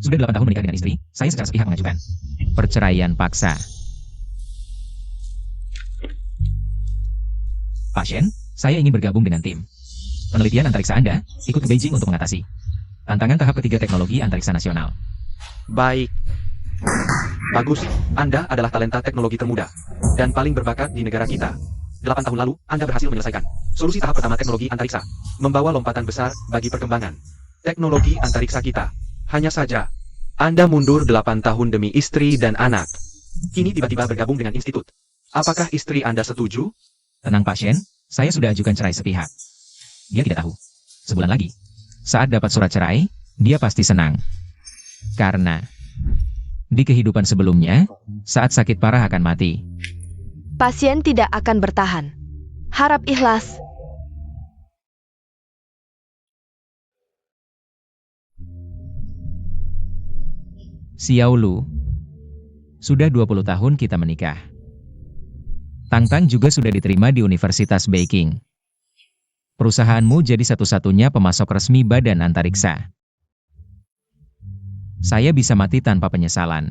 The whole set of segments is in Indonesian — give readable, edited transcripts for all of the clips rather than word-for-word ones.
Sudah 8 tahun menikah dengan istri, saya secara sepihak mengajukan perceraian paksa. Pak Shen, saya ingin bergabung dengan tim penelitian antariksa Anda, ikut ke Beijing untuk mengatasi tantangan tahap ketiga teknologi antariksa nasional. Baik. Bagus, Anda adalah talenta teknologi termuda dan paling berbakat di negara kita. 8 tahun lalu, Anda berhasil menyelesaikan solusi tahap pertama teknologi antariksa, membawa lompatan besar bagi perkembangan teknologi antariksa kita. Hanya saja, Anda mundur 8 tahun demi istri dan anak. Kini tiba-tiba bergabung dengan institut. Apakah istri Anda setuju? Tenang Pak Shen, saya sudah ajukan cerai sepihak. Dia tidak tahu. Sebulan lagi, saat dapat surat cerai, dia pasti senang. Karena di kehidupan sebelumnya, saat sakit parah akan mati. Pasien tidak akan bertahan. Harap ikhlas. Xiao Lu, sudah 20 tahun kita menikah. Tang Tang juga sudah diterima di Universitas Beijing. Perusahaanmu jadi satu-satunya pemasok resmi badan antariksa. Saya bisa mati tanpa penyesalan.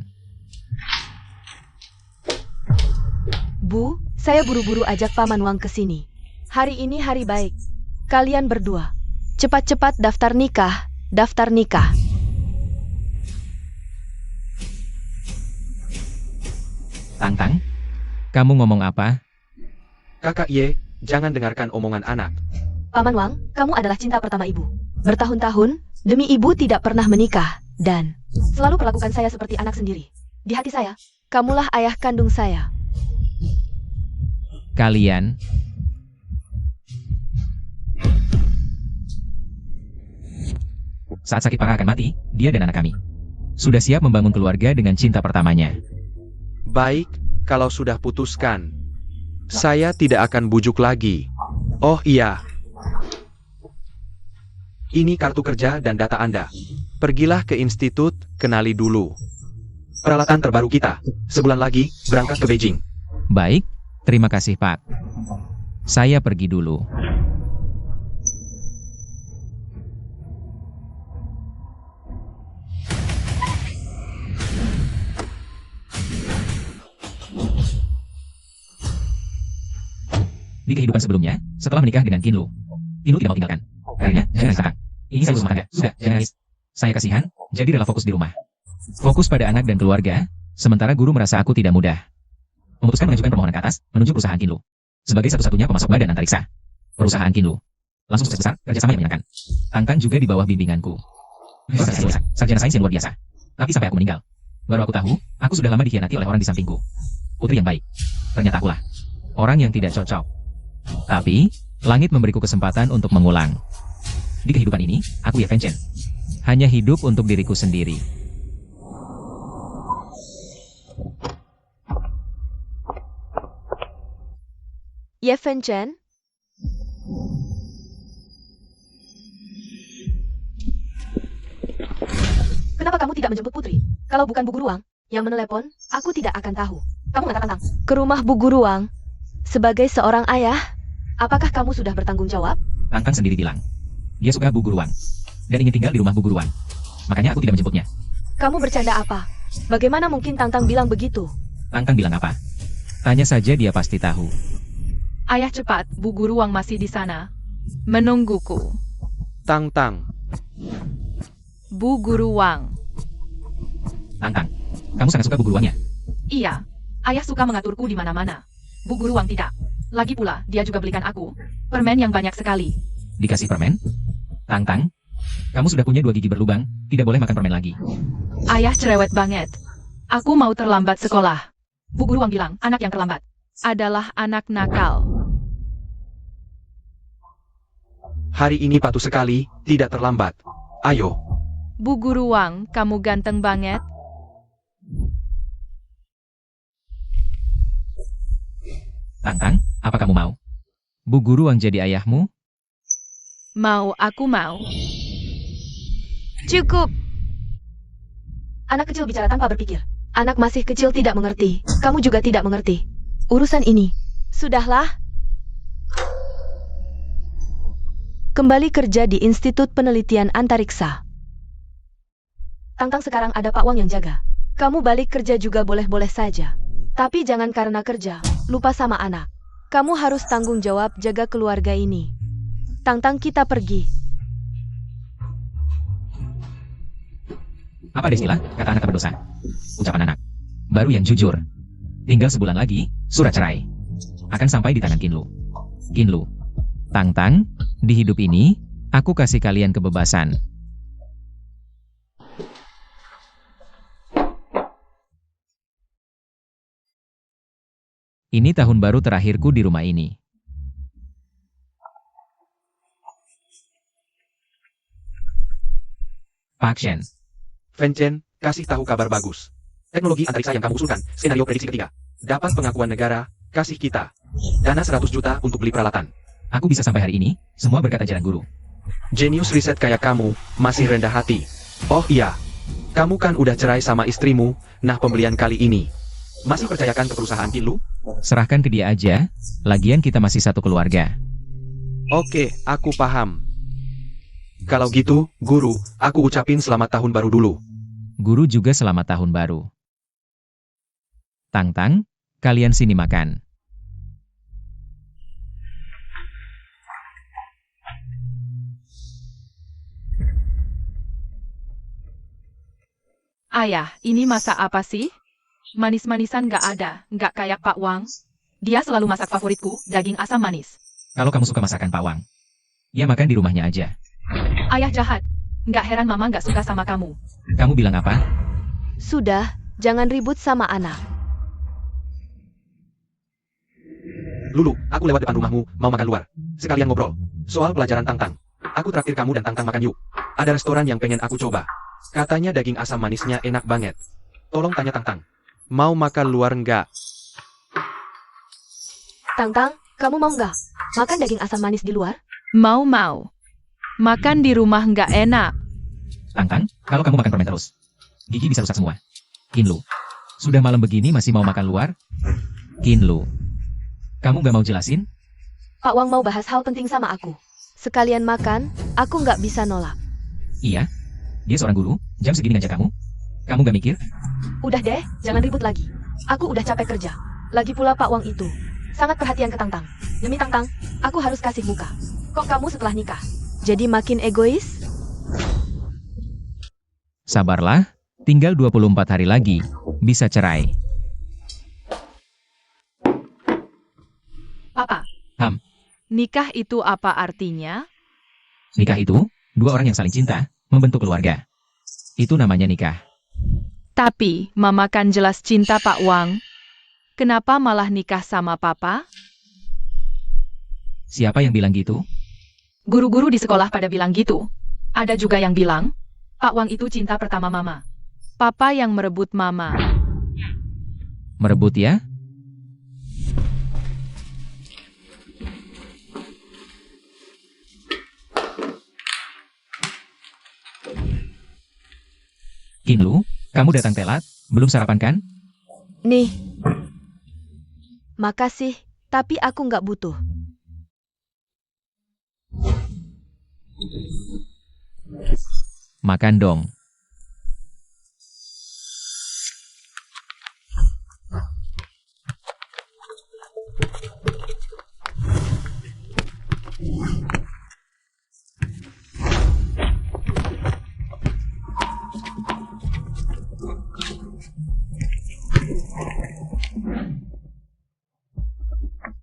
Bu, saya buru-buru ajak Paman Wang ke sini. Hari ini hari baik. Kalian berdua, cepat-cepat daftar nikah, daftar nikah. Tang Tang, kamu ngomong apa? Kakak Ye, jangan dengarkan omongan anak. Paman Wang, kamu adalah cinta pertama ibu. Bertahun-tahun, demi ibu tidak pernah menikah, dan selalu perlakukan saya seperti anak sendiri. Di hati saya, kamulah ayah kandung saya. Kalian saat sakit parah akan mati, dia dan anak kami sudah siap membangun keluarga dengan cinta pertamanya. Baik, kalau sudah putuskan, saya tidak akan bujuk lagi. Oh iya. Ini kartu kerja dan data Anda. Pergilah ke institut, kenali dulu peralatan terbaru kita. Sebulan lagi, berangkat ke Beijing. Baik, terima kasih Pak. Saya pergi dulu. Di kehidupan sebelumnya, setelah menikah dengan Qin Lu tidak mau tinggalkan. Akhirnya, jangan sekarang. Ini saya rumah Anda. Sudah, jangan nangis. Saya kasihan, jadi rela fokus di rumah. Fokus pada anak dan keluarga, sementara guru merasa aku tidak mudah. Memutuskan mengajukan permohonan ke atas, menunjuk perusahaan Qin Lu sebagai satu-satunya pemasok badan antariksa. Perusahaan Qin Lu langsung sukses besar, kerjasama yang menyenangkan. Tang Tang juga di bawah bimbinganku. Sarjana sains yang luar biasa. Tapi sampai aku meninggal, baru aku tahu, aku sudah lama dikhianati oleh orang di sampingku. Putri yang baik. Ternyata akulah orang yang tidak cocok. Tapi, langit memberiku kesempatan untuk mengulang. Di kehidupan ini, aku Ye Fengchen. Hanya hidup untuk diriku sendiri. Ye Fengchen? Kenapa kamu tidak menjemput Putri? Kalau bukan Bu Guru Wang yang menelepon, aku tidak akan tahu. Kamu mengatakan Tang ke rumah Bu Guru Wang. Sebagai seorang ayah, apakah kamu sudah bertanggung jawab? Tang Tang sendiri bilang, dia suka Bu Guru Wang dan ingin tinggal di rumah Bu Guru Wang. Makanya aku tidak menjemputnya. Kamu bercanda apa? Bagaimana mungkin Tang Tang bilang begitu? Tang Tang bilang apa? Tanya saja, dia pasti tahu. Ayah cepat, Bu Guru Wang masih di sana. Menungguku. Tang Tang. Bu Guru Wang. Tang Tang, kamu sangat suka Bu Guru Wang ya? Iya, ayah suka mengaturku di mana-mana. Bu Guru Wang tidak. Lagi pula, dia juga belikan aku permen yang banyak sekali. Dikasih permen? Tang Tang, kamu sudah punya 2 gigi berlubang, tidak boleh makan permen lagi. Ayah cerewet banget. Aku mau terlambat sekolah. Bu Guru Wang bilang, anak yang terlambat adalah anak nakal. Hari ini patuh sekali, tidak terlambat. Ayo. Bu Guru Wang, kamu ganteng banget. Tang Tang, apa kamu mau Bu Guru Wang jadi ayahmu? Mau, aku mau. Cukup. Anak kecil bicara tanpa berpikir. Anak masih kecil tidak mengerti. Kamu juga tidak mengerti. Urusan ini. Sudahlah. Kembali kerja di Institut Penelitian Antariksa. Tangtang sekarang ada Pak Wang yang jaga. Kamu balik kerja juga boleh-boleh saja. Tapi jangan karena kerja, lupa sama anak. Kamu harus tanggung jawab jaga keluarga ini. Tangtang, kita pergi. Apa ada istilah, kata anak tak berdosa? Ucapan anak. Baru yang jujur. Tinggal sebulan lagi, surat cerai akan sampai di tangan Kinlu. Kinlu. Tangtang, di hidup ini, aku kasih kalian kebebasan. Ini tahun baru terakhirku di rumah ini. Pak Shen. Fen Chen, kasih tahu kabar bagus. Teknologi antariksa yang kamu usulkan, skenario prediksi ketiga. Dapat pengakuan negara, kasih kita. Dana 100 juta untuk beli peralatan. Aku bisa sampai hari ini, semua berkat ajaran guru. Jenius riset kayak kamu, masih rendah hati. Oh iya, kamu kan udah cerai sama istrimu, nah pembelian kali ini. Masih percayakan ke perusahaan Kinlu? Serahkan ke dia aja, lagian kita masih satu keluarga. Oke, aku paham. Kalau gitu, guru, aku ucapin selamat tahun baru dulu. Guru juga selamat tahun baru. Tangtang, kalian sini makan. Ayah, ini masak apa sih? Manis-manisan nggak ada, nggak kayak Pak Wang. Dia selalu masak favoritku, daging asam manis. Kalau kamu suka masakan Pak Wang, ya makan di rumahnya aja. Ayah jahat. Nggak heran mama nggak suka sama kamu. Kamu bilang apa? Sudah, jangan ribut sama anak. Lulu, aku lewat depan rumahmu, mau makan luar. Sekalian ngobrol. Soal pelajaran Tangtang. Aku traktir kamu dan Tangtang makan yuk. Ada restoran yang pengen aku coba. Katanya daging asam manisnya enak banget. Tolong tanya Tangtang. Mau makan luar nggak? Tangtang, kamu mau nggak makan daging asam manis di luar? Mau. Makan di rumah nggak enak. Tangtang, kalau kamu makan permen terus, gigi bisa rusak semua. Kinlu, sudah malam begini masih mau makan luar? Kinlu, kamu gak mau jelasin? Pak Wang mau bahas hal penting sama aku. Sekalian makan, aku nggak bisa nolak. Iya, dia seorang guru, jam segini ngajak kamu. Kamu gak mikir? Udah deh, jangan ribut lagi. Aku udah capek kerja. Lagi pula Pak Wang itu sangat perhatian ke Tangtang. Demi Tangtang, aku harus kasih muka. Kok kamu setelah nikah jadi makin egois? Sabarlah, tinggal 24 hari lagi, bisa cerai. Papa. Nikah itu apa artinya? Nikah itu, dua orang yang saling cinta, membentuk keluarga. Itu namanya nikah. Tapi, Mama kan jelas cinta Pak Wang. Kenapa malah nikah sama Papa? Siapa yang bilang gitu? Guru-guru di sekolah pada bilang gitu. Ada juga yang bilang, Pak Wang itu cinta pertama Mama. Papa yang merebut Mama. Merebut ya? Kinlu, kamu datang telat, belum sarapan kan? Nih. Makasih, tapi aku nggak butuh. Makan dong.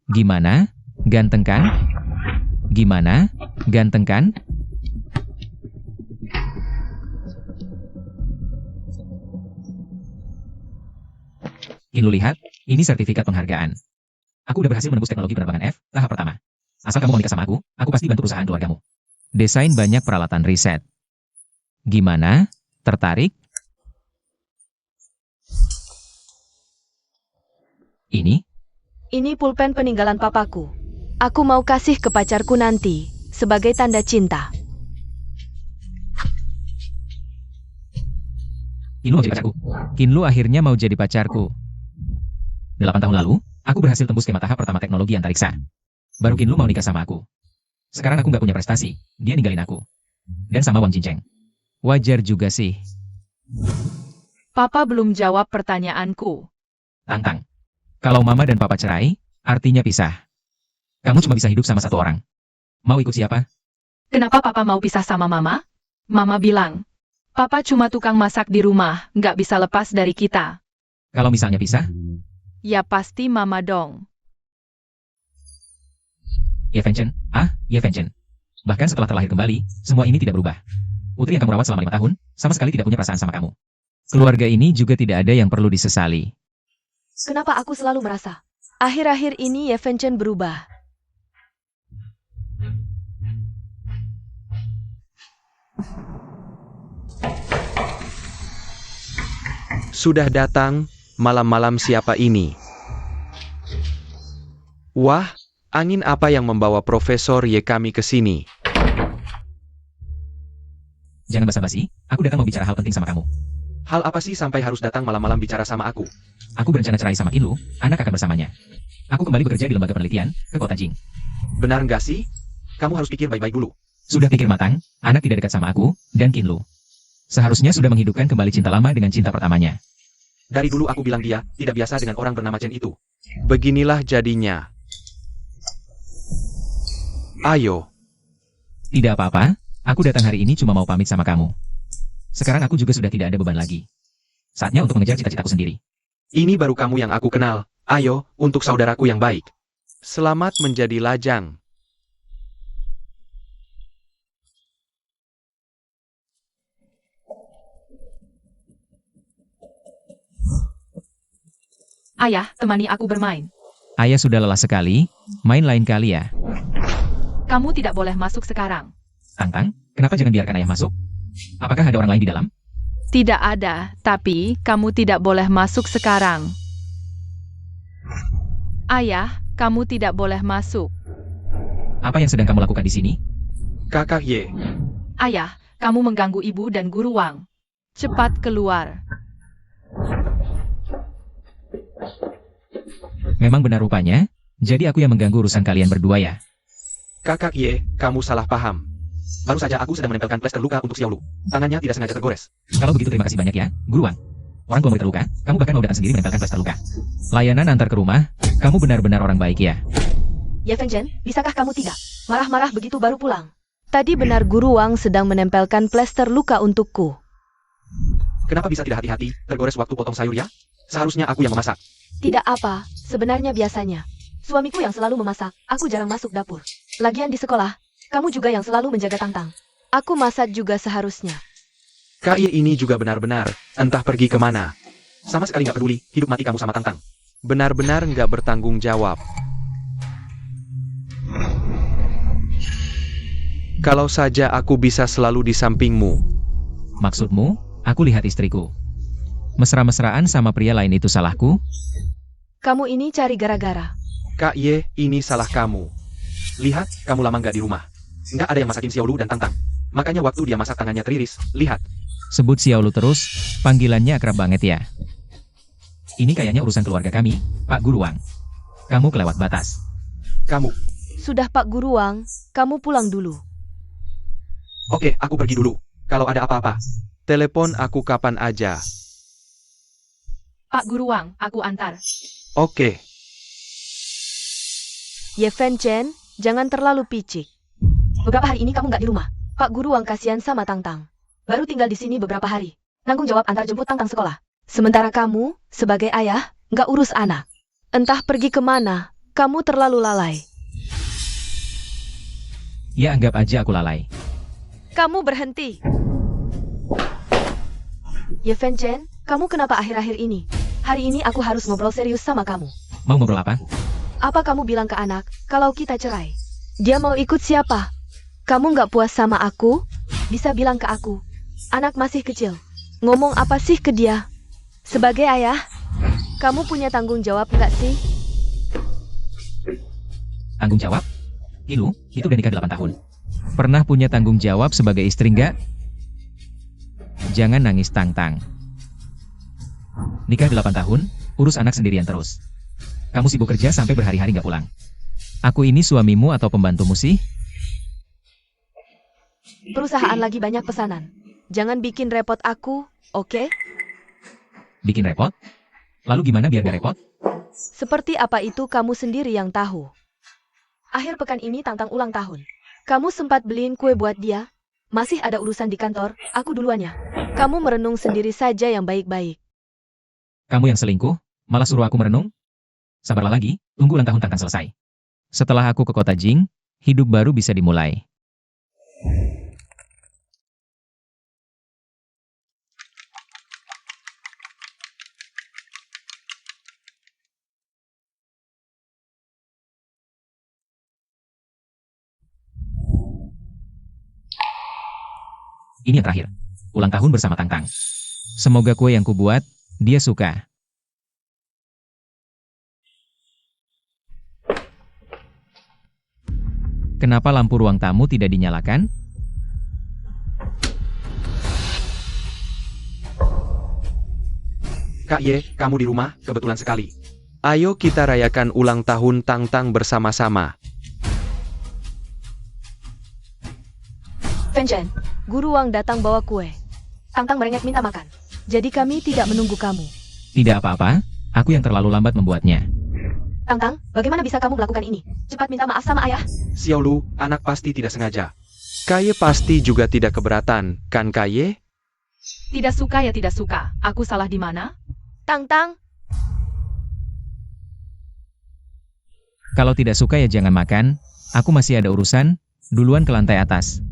Gimana? Ganteng kan? Gimana? Ganteng kan? Kinlu lihat, ini sertifikat penghargaan. Aku udah berhasil menembus teknologi penerbangan F, tahap pertama. Asal kamu mau nikah sama aku pasti bantu perusahaan keluargamu. Desain banyak peralatan riset. Gimana? Tertarik? Ini? Ini pulpen peninggalan papaku. Aku mau kasih ke pacarku nanti, sebagai tanda cinta. Kinlu mau jadi pacarku. Kinlu akhirnya mau jadi pacarku. 8 tahun lalu, aku berhasil tembus skema tahap pertama teknologi antariksa. Baru Kinlu mau nikah sama aku. Sekarang aku nggak punya prestasi, dia ninggalin aku. Dan sama Wang Jincheng. Wajar juga sih. Papa belum jawab pertanyaanku. Tang-tang. Kalau mama dan papa cerai, artinya pisah. Kamu cuma bisa hidup sama satu orang. Mau ikut siapa? Kenapa Papa mau pisah sama Mama? Mama bilang, Papa cuma tukang masak di rumah, nggak bisa lepas dari kita. Kalau misalnya pisah, Ya pasti Mama dong. Yevenchen. Yevenchen. Bahkan setelah terlahir kembali, semua ini tidak berubah. Putri yang kamu rawat selama 5 tahun, sama sekali tidak punya perasaan sama kamu. Keluarga ini juga tidak ada yang perlu disesali. Kenapa aku selalu merasa akhir-akhir ini Yevenchen berubah? Sudah datang, malam-malam siapa ini? Wah, angin apa yang membawa Profesor Ye kami ke sini? Jangan basa-basi, aku datang mau bicara hal penting sama kamu. Hal apa sih sampai harus datang malam-malam bicara sama aku? Aku berencana cerai sama Kinlu, anak akan bersamanya. Aku kembali bekerja di lembaga penelitian, ke kota Jing. Benar nggak sih? Kamu harus pikir baik-baik dulu. Sudah pikir matang, anak tidak dekat sama aku, dan Kinlu. Seharusnya sudah menghidupkan kembali cinta lama dengan cinta pertamanya. Dari dulu aku bilang dia tidak biasa dengan orang bernama Chen itu. Beginilah jadinya. Ayo. Tidak apa-apa, aku datang hari ini cuma mau pamit sama kamu. Sekarang aku juga sudah tidak ada beban lagi. Saatnya untuk mengejar cita-citaku sendiri. Ini baru kamu yang aku kenal. Ayo, untuk saudaraku yang baik. Selamat menjadi lajang. Ayah, temani aku bermain. Ayah sudah lelah sekali, main lain kali ya. Kamu tidak boleh masuk sekarang. Tang-tang, kenapa jangan biarkan ayah masuk? Apakah ada orang lain di dalam? Tidak ada, tapi kamu tidak boleh masuk sekarang. Ayah, kamu tidak boleh masuk. Apa yang sedang kamu lakukan di sini? Kakak Ye. Ayah, kamu mengganggu ibu dan guru Wang. Cepat keluar. Memang benar rupanya, jadi aku yang mengganggu urusan kalian berdua ya. Kakak Ye, kamu salah paham. Baru saja aku sedang menempelkan plester luka untuk Xiaolu. Tangannya tidak sengaja tergores. Kalau begitu terima kasih banyak ya, Guru Wang. Orang tua murid terluka, kamu bahkan mau datang sendiri menempelkan plester luka. Layanan antar ke rumah, kamu benar-benar orang baik ya. Yevenchen, bisakah kamu tidak marah-marah begitu baru pulang? Tadi benar Guru Wang sedang menempelkan plester luka untukku. Kenapa bisa tidak hati-hati, tergores waktu potong sayur ya? Seharusnya aku yang memasak. Tidak apa, sebenarnya biasanya. Suamiku yang selalu memasak, aku jarang masuk dapur. Lagian di sekolah, kamu juga yang selalu menjaga Tang-tang. Aku masak juga seharusnya. Kak Ye ini juga benar-benar, entah pergi kemana. Sama sekali nggak peduli, hidup mati kamu sama Tang-tang. Benar-benar nggak bertanggung jawab. Kalau saja aku bisa selalu di sampingmu. Maksudmu, aku lihat istriku. Mesra-mesraan sama pria lain itu salahku? Kamu ini cari gara-gara. Kak Ye, ini salah kamu. Lihat, kamu lama nggak di rumah. Nggak ada yang masakin Xiaolu dan Tang-tang. Makanya waktu dia masak tangannya teriris, lihat. Sebut Xiaolu terus, panggilannya akrab banget ya. Ini kayaknya urusan keluarga kami, Pak Guru Wang. Kamu kelewat batas. Kamu. Sudah Pak Guru Wang, kamu pulang dulu. Oke, aku pergi dulu. Kalau ada apa-apa, telepon aku kapan aja. Pak Guru Wang, aku antar. Oke. Yevenchen, jangan terlalu picik. Beberapa hari ini kamu nggak di rumah. Pak Guru Wang kasihan sama Tang-tang. Baru tinggal di sini beberapa hari. Tanggung jawab antar jemput Tang-tang sekolah. Sementara kamu, sebagai ayah, nggak urus anak. Entah pergi kemana, kamu terlalu lalai. Ya anggap aja aku lalai. Kamu berhenti. Yevenchen, kamu kenapa akhir-akhir ini? Hari ini aku harus ngobrol serius sama kamu. Mau ngobrol apa? Apa kamu bilang ke anak, kalau kita cerai? Dia mau ikut siapa? Kamu nggak puas sama aku? Bisa bilang ke aku. Anak masih kecil. Ngomong apa sih ke dia? Sebagai ayah, kamu punya tanggung jawab nggak sih? Tanggung jawab? Ilu, itu udah nikah 8 tahun. Pernah punya tanggung jawab sebagai istri nggak? Jangan nangis Tang-tang. Nikah 8 tahun, urus anak sendirian terus. Kamu sibuk kerja sampai berhari-hari nggak pulang. Aku ini suamimu atau pembantumu sih? Perusahaan lagi banyak pesanan. Jangan bikin repot aku, oke? Bikin repot? Lalu gimana biar gak repot? Seperti apa itu kamu sendiri yang tahu. Akhir pekan ini Tangtang ulang tahun. Kamu sempat beliin kue buat dia? Masih ada urusan di kantor, aku duluan ya. Kamu merenung sendiri saja yang baik-baik. Kamu yang selingkuh, malah suruh aku merenung? Sabarlah lagi, tunggu ulang tahun Tangtang selesai. Setelah aku ke kota Jing, hidup baru bisa dimulai. Ini yang terakhir. Ulang tahun bersama Tangtang. Semoga kue yang kubuat, dia suka. Kenapa lampu ruang tamu tidak dinyalakan? Kak Ye, kamu di rumah, kebetulan sekali. Ayo kita rayakan ulang tahun Tangtang bersama-sama. Fenchen, Guru Wang datang bawa kue. Tangtang merengek minta makan. Jadi kami tidak menunggu kamu. Tidak apa-apa, aku yang terlalu lambat membuatnya. Tangtang, bagaimana bisa kamu melakukan ini? Cepat minta maaf sama ayah. Xiaolu, anak pasti tidak sengaja. Kaye pasti juga tidak keberatan, kan Kaye? Tidak suka ya tidak suka. Aku salah di mana? Tangtang, Kalau tidak suka ya jangan makan, aku masih ada urusan, duluan ke lantai atas.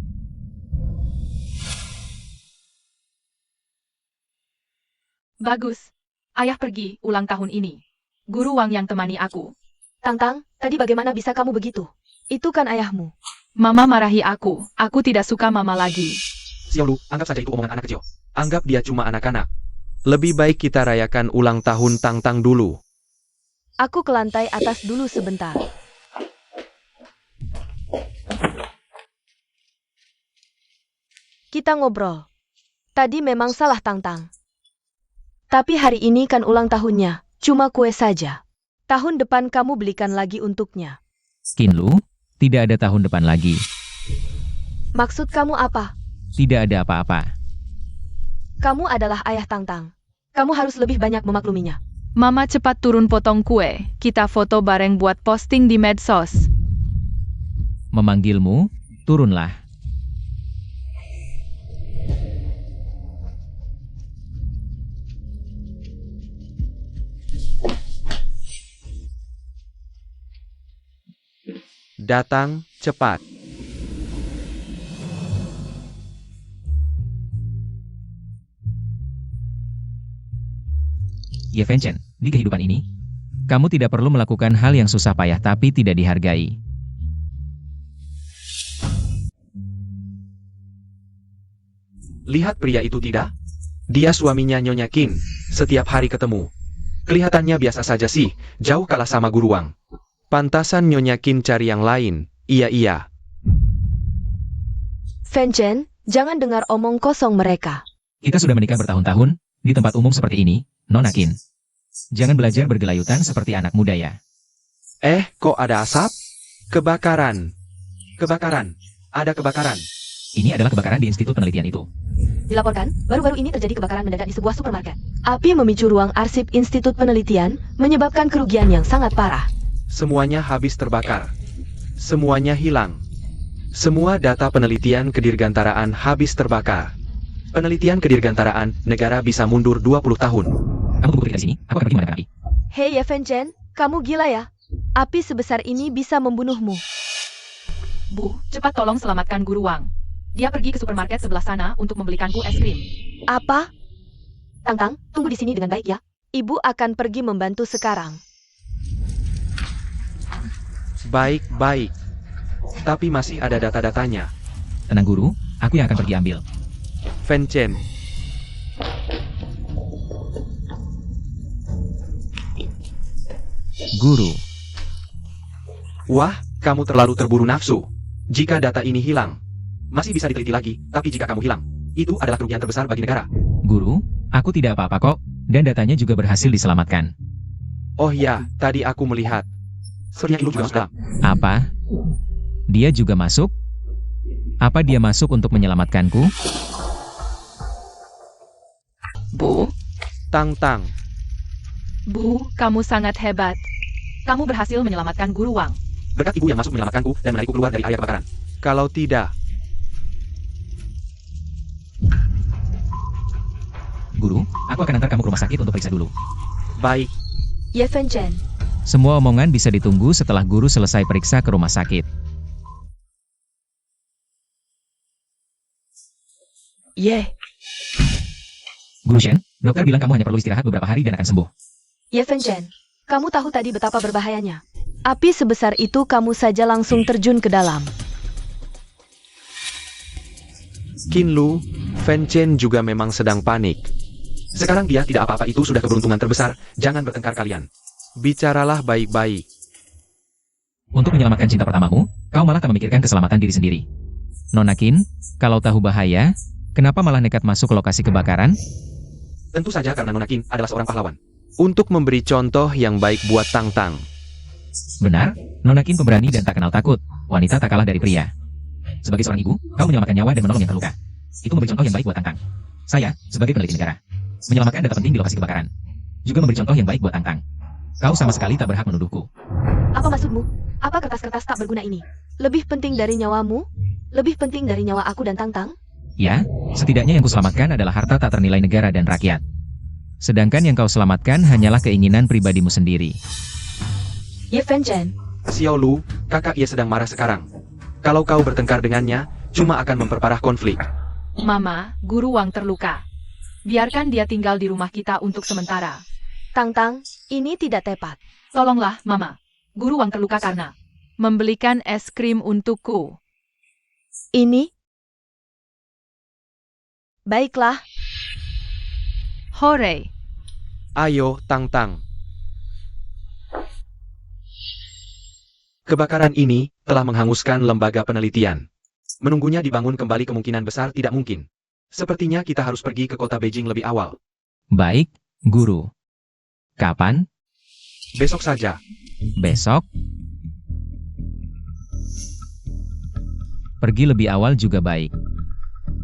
Bagus. Ayah pergi ulang tahun ini. Guru Wang yang temani aku. Tangtang, tadi bagaimana bisa kamu begitu? Itu kan ayahmu. Mama marahi aku. Aku tidak suka mama lagi. Xiaolu, anggap saja itu omongan anak kecil. Anggap dia cuma anak-anak. Lebih baik kita rayakan ulang tahun Tangtang dulu. Aku ke lantai atas dulu sebentar. Kita ngobrol. Tadi memang salah Tangtang. Tapi hari ini kan ulang tahunnya, cuma kue saja. Tahun depan kamu belikan lagi untuknya. Kinlu, tidak ada tahun depan lagi. Maksud kamu apa? Tidak ada apa-apa. Kamu adalah ayah Tangtang. Kamu harus lebih banyak memakluminya. Mama cepat turun potong kue. Kita foto bareng buat posting di medsos. Memanggilmu, turunlah. Datang cepat. Ya Fenchen, di kehidupan ini, kamu tidak perlu melakukan hal yang susah payah tapi tidak dihargai. Lihat pria itu tidak? Dia suaminya Nyonya Qin. Setiap hari ketemu. Kelihatannya biasa saja sih, jauh kalah sama Guru Wang. Pantasan Nyonya Qin cari yang lain. Iya. Fenchen, jangan dengar omong kosong mereka. Kita sudah menikah bertahun-tahun, di tempat umum seperti ini, Nona Qin. Jangan belajar bergelayutan seperti anak muda ya. Kok ada asap? Kebakaran. Ada kebakaran. Ini adalah kebakaran di institut penelitian itu. Dilaporkan, baru-baru ini terjadi kebakaran mendadak di sebuah supermarket. Api memicu ruang arsip institut penelitian, menyebabkan kerugian yang sangat parah. Semuanya habis terbakar. Semuanya hilang. Semua data penelitian kedirgantaraan habis terbakar. Penelitian kedirgantaraan, negara bisa mundur 20 tahun. Kamu tunggu kita di sini, aku akan pergi memadamkan api. Hei ya Fenchen, kamu gila ya? Api sebesar ini bisa membunuhmu. Bu, cepat tolong selamatkan Guru Wang. Dia pergi ke supermarket sebelah sana untuk membelikanku es krim. Apa? Tangtang, tunggu di sini dengan baik ya. Ibu akan pergi membantu sekarang. Baik. Tapi masih ada data-datanya. Tenang guru, aku yang akan pergi ambil. Fenchen. Guru, Wah, kamu terlalu terburu nafsu. Jika data ini hilang, masih bisa diteliti lagi, tapi jika kamu hilang, itu adalah kerugian terbesar bagi negara. guru, aku tidak apa-apa kok, dan datanya juga berhasil diselamatkan. Oh ya, tadi aku melihat. Sepertinya Ilu juga masuk dalam. Apa? Dia juga masuk? Apa dia masuk untuk menyelamatkanku? Bu, Tang-Tang, Bu, kamu sangat hebat. Kamu berhasil menyelamatkan Guru Wang. berkat ibu yang masuk menyelamatkanku dan menarikku keluar dari area kebakaran. Kalau tidak, Guru, aku akan antar kamu ke rumah sakit untuk periksa dulu. baik. Ye Fen Chen, Semua omongan bisa ditunggu setelah guru selesai periksa ke rumah sakit. Ye. Guru Shen, dokter bilang kamu hanya perlu istirahat beberapa hari dan akan sembuh. Ye Fen Chen, kamu tahu tadi betapa berbahayanya. Api sebesar itu kamu saja langsung terjun ke dalam. Qin Lu, Fen Chen juga memang sedang panik. Sekarang dia tidak apa-apa, itu sudah keberuntungan terbesar. Jangan bertengkar kalian. Bicaralah baik-baik. Untuk menyelamatkan cinta pertamamu, kau malah tak memikirkan keselamatan diri sendiri. Nona Qin, kalau tahu bahaya, kenapa malah nekat masuk ke lokasi kebakaran? Tentu saja karena Nona Qin adalah seorang pahlawan. Untuk memberi contoh yang baik buat Tang-Tang. Benar, Nona Qin pemberani dan tak kenal takut. Wanita tak kalah dari pria. Sebagai seorang ibu, kau menyelamatkan nyawa dan menolong yang terluka. Itu memberi contoh yang baik buat Tang-Tang. Saya, sebagai peneliti negara, menyelamatkan data penting di lokasi kebakaran. Juga memberi contoh yang baik buat Tang-Tang. Kau sama sekali tak berhak menuduhku. Apa maksudmu? Apa kertas-kertas tak berguna ini? Lebih penting dari nyawamu? Lebih penting dari nyawa aku dan Tang-Tang? Ya, setidaknya yang kuselamatkan adalah harta tak ternilai negara dan rakyat. Sedangkan yang kau selamatkan hanyalah keinginan pribadimu sendiri. Ye Fen Chen, Xiao Lu, kakak Ye sedang marah sekarang. Kalau kau bertengkar dengannya, cuma akan memperparah konflik. Mama, Guru Wang terluka. Biarkan dia tinggal di rumah kita untuk sementara. Tang-Tang, ini tidak tepat. Tolonglah, Mama. Guru Wang terluka karena membelikan es krim untukku. Ini? Baiklah, Hore. Ayo, Tang-Tang. Kebakaran ini telah menghanguskan lembaga penelitian. Menunggunya dibangun kembali kemungkinan besar tidak mungkin. Sepertinya kita harus pergi ke kota Beijing lebih awal. Baik, Guru. Kapan? Besok saja. Besok? Pergi lebih awal juga baik.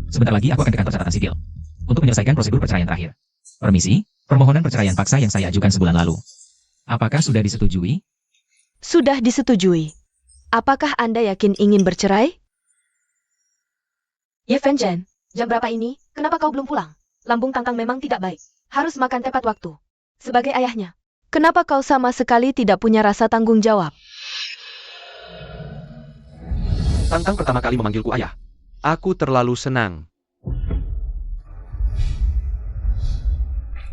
Sebentar lagi aku akan ke kantor catatan sipil untuk menyelesaikan prosedur perceraian terakhir. Permisi, permohonan perceraian paksa yang saya ajukan sebulan lalu. Apakah sudah disetujui? sudah disetujui. Apakah Anda yakin ingin bercerai? Ye Fen Chen, jam berapa ini? Kenapa kau belum pulang? Lambung Tang-Tang memang tidak baik. Harus makan tepat waktu. Sebagai ayahnya, kenapa kau sama sekali tidak punya rasa tanggung jawab? Tang-Tang pertama kali memanggilku ayah. Aku terlalu senang.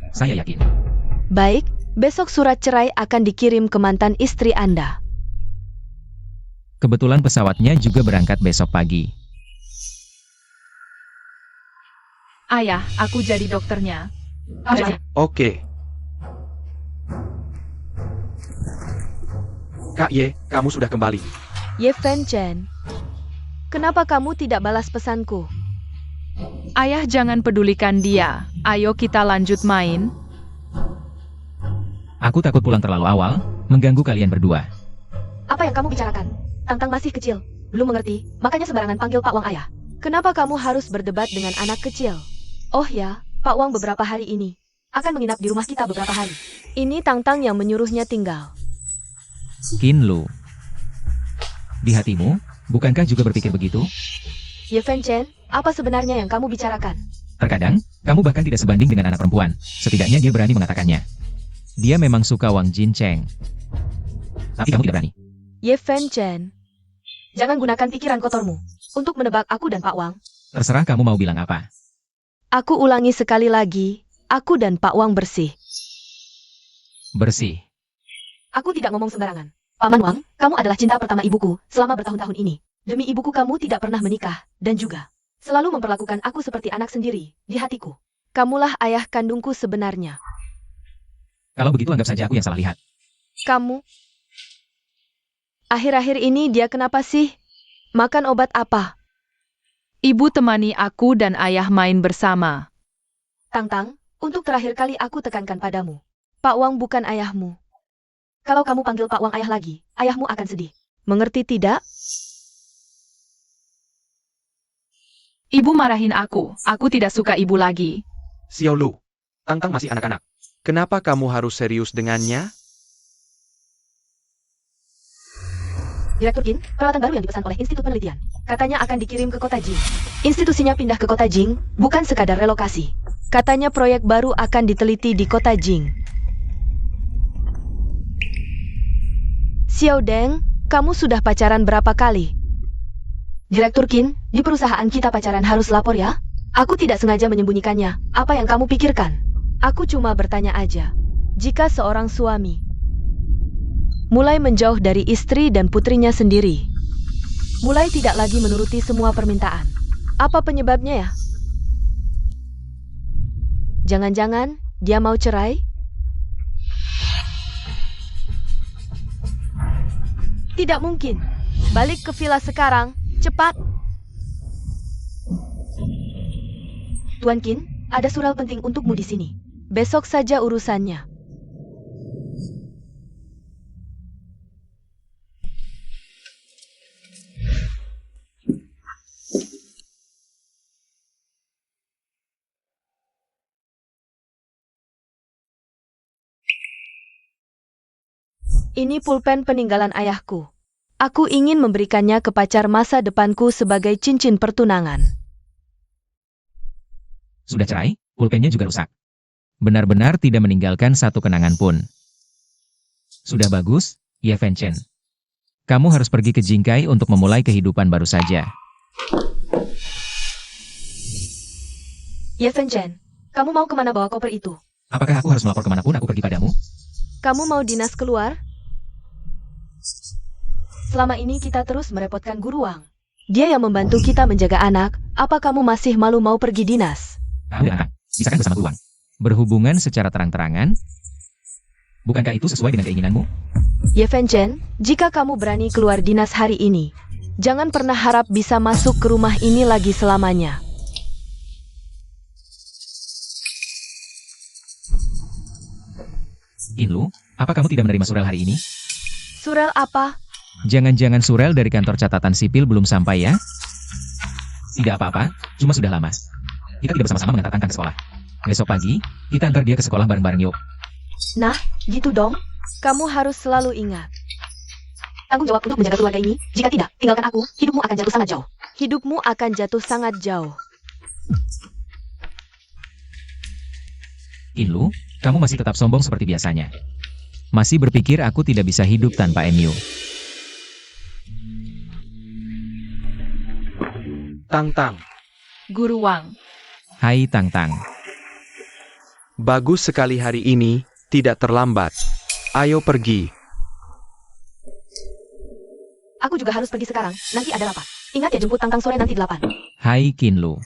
Saya yakin. Baik, besok surat cerai akan dikirim ke mantan istri Anda. Kebetulan pesawatnya juga berangkat besok pagi. Ayah, aku jadi dokternya. Oke. Kak Ye, kamu sudah kembali. Ye Fen Chen, kenapa kamu tidak balas pesanku? Ayah, jangan pedulikan dia. Ayo kita lanjut main. Aku takut pulang terlalu awal, mengganggu kalian berdua. Apa yang kamu bicarakan? Tang-Tang masih kecil, belum mengerti, makanya sembarangan panggil Pak Wang ayah. Kenapa kamu harus berdebat dengan anak kecil? Oh ya, Pak Wang beberapa hari ini akan menginap di rumah kita beberapa hari. Ini Tang-Tang yang menyuruhnya tinggal. Qin Lu. Di hatimu, bukankah juga berpikir begitu? Ye Fen Chen, apa sebenarnya yang kamu bicarakan? Terkadang, kamu bahkan tidak sebanding dengan anak perempuan. Setidaknya dia berani mengatakannya. Dia memang suka Wang Jincheng. Tapi kamu tidak berani. Ye Fen Chen, jangan gunakan pikiran kotormu untuk menebak aku dan Pak Wang. Terserah kamu mau bilang apa. Aku ulangi sekali lagi, aku dan Pak Wang bersih. Bersih. Aku tidak ngomong sembarangan. Paman Wang, kamu adalah cinta pertama ibuku selama bertahun-tahun ini. Demi ibuku kamu tidak pernah menikah, dan juga selalu memperlakukan aku seperti anak sendiri di hatiku. Kamulah ayah kandungku sebenarnya. Kalau begitu anggap saja aku yang salah lihat. Kamu. Akhir-akhir ini dia kenapa sih? Makan obat apa? Ibu temani aku dan ayah main bersama. Tang-Tang, untuk terakhir kali aku tekankan padamu. Pak Wang bukan ayahmu. Kalau kamu panggil Pak Wang ayah lagi, ayahmu akan sedih. Mengerti tidak? Ibu marahin aku tidak suka ibu lagi. Xiao Lu. Tang-Tang masih anak-anak. Kenapa kamu harus serius dengannya? Direktur Qin, peralatan baru yang dipesan oleh Institut Penelitian. Katanya akan dikirim ke kota Jing. Institusinya pindah ke kota Jing, bukan sekadar relokasi. Katanya proyek baru akan diteliti di kota Jing. Xiao Deng, kamu sudah pacaran berapa kali? Direktur Qin, di perusahaan kita pacaran harus lapor ya? Aku tidak sengaja menyembunyikannya. Apa yang kamu pikirkan? Aku cuma bertanya aja. Jika seorang suami mulai menjauh dari istri dan putrinya sendiri, mulai tidak lagi menuruti semua permintaan, apa penyebabnya ya? Jangan-jangan dia mau cerai? Tidak mungkin. Balik ke villa sekarang, cepat. Tuan Qin, ada surel penting untukmu di sini. Besok saja urusannya. Ini pulpen peninggalan ayahku. Aku ingin memberikannya ke pacar masa depanku sebagai cincin pertunangan. Sudah cerai, pulpennya juga rusak. Benar-benar tidak meninggalkan satu kenangan pun. Sudah bagus, Ye Fen Chen. Kamu harus pergi ke Jingkai untuk memulai kehidupan baru saja. Ye Fen Chen, kamu mau kemana bawa koper itu? Apakah aku harus melapor kemanapun aku pergi padamu? Kamu mau dinas keluar? Selama ini kita terus merepotkan Guru Wang. Dia yang membantu kita menjaga anak. Apa kamu masih malu mau pergi dinas? Udah, bisakah bersama Guru Wang? Berhubungan secara terang-terangan? Bukankah itu sesuai dengan keinginanmu? Ye Fen Chen, jika kamu berani keluar dinas hari ini, jangan pernah harap bisa masuk ke rumah ini lagi selamanya. Inlu, apa kamu tidak menerima surel hari ini? Surel apa? Jangan-jangan surel dari kantor catatan sipil belum sampai ya? Tidak apa-apa, cuma sudah lama. Kita tidak bersama-sama mengantar Tang-Tang ke sekolah. Besok pagi, kita antar dia ke sekolah bareng-bareng yuk. Nah, gitu dong. Kamu harus selalu ingat. Tanggung jawab untuk menjaga keluarga ini. Jika tidak, tinggalkan aku, hidupmu akan jatuh sangat jauh. Hidupmu akan jatuh sangat jauh. Inlu, kamu masih tetap sombong seperti biasanya. Masih berpikir aku tidak bisa hidup tanpa Enyu. Tang-Tang, Guru Wang. Hai Tang-Tang. bagus sekali hari ini, tidak terlambat. Ayo pergi. Aku juga harus pergi sekarang. Nanti ada rapat. Ingat ya jemput Tang-Tang sore nanti 8. Hai Kinlu.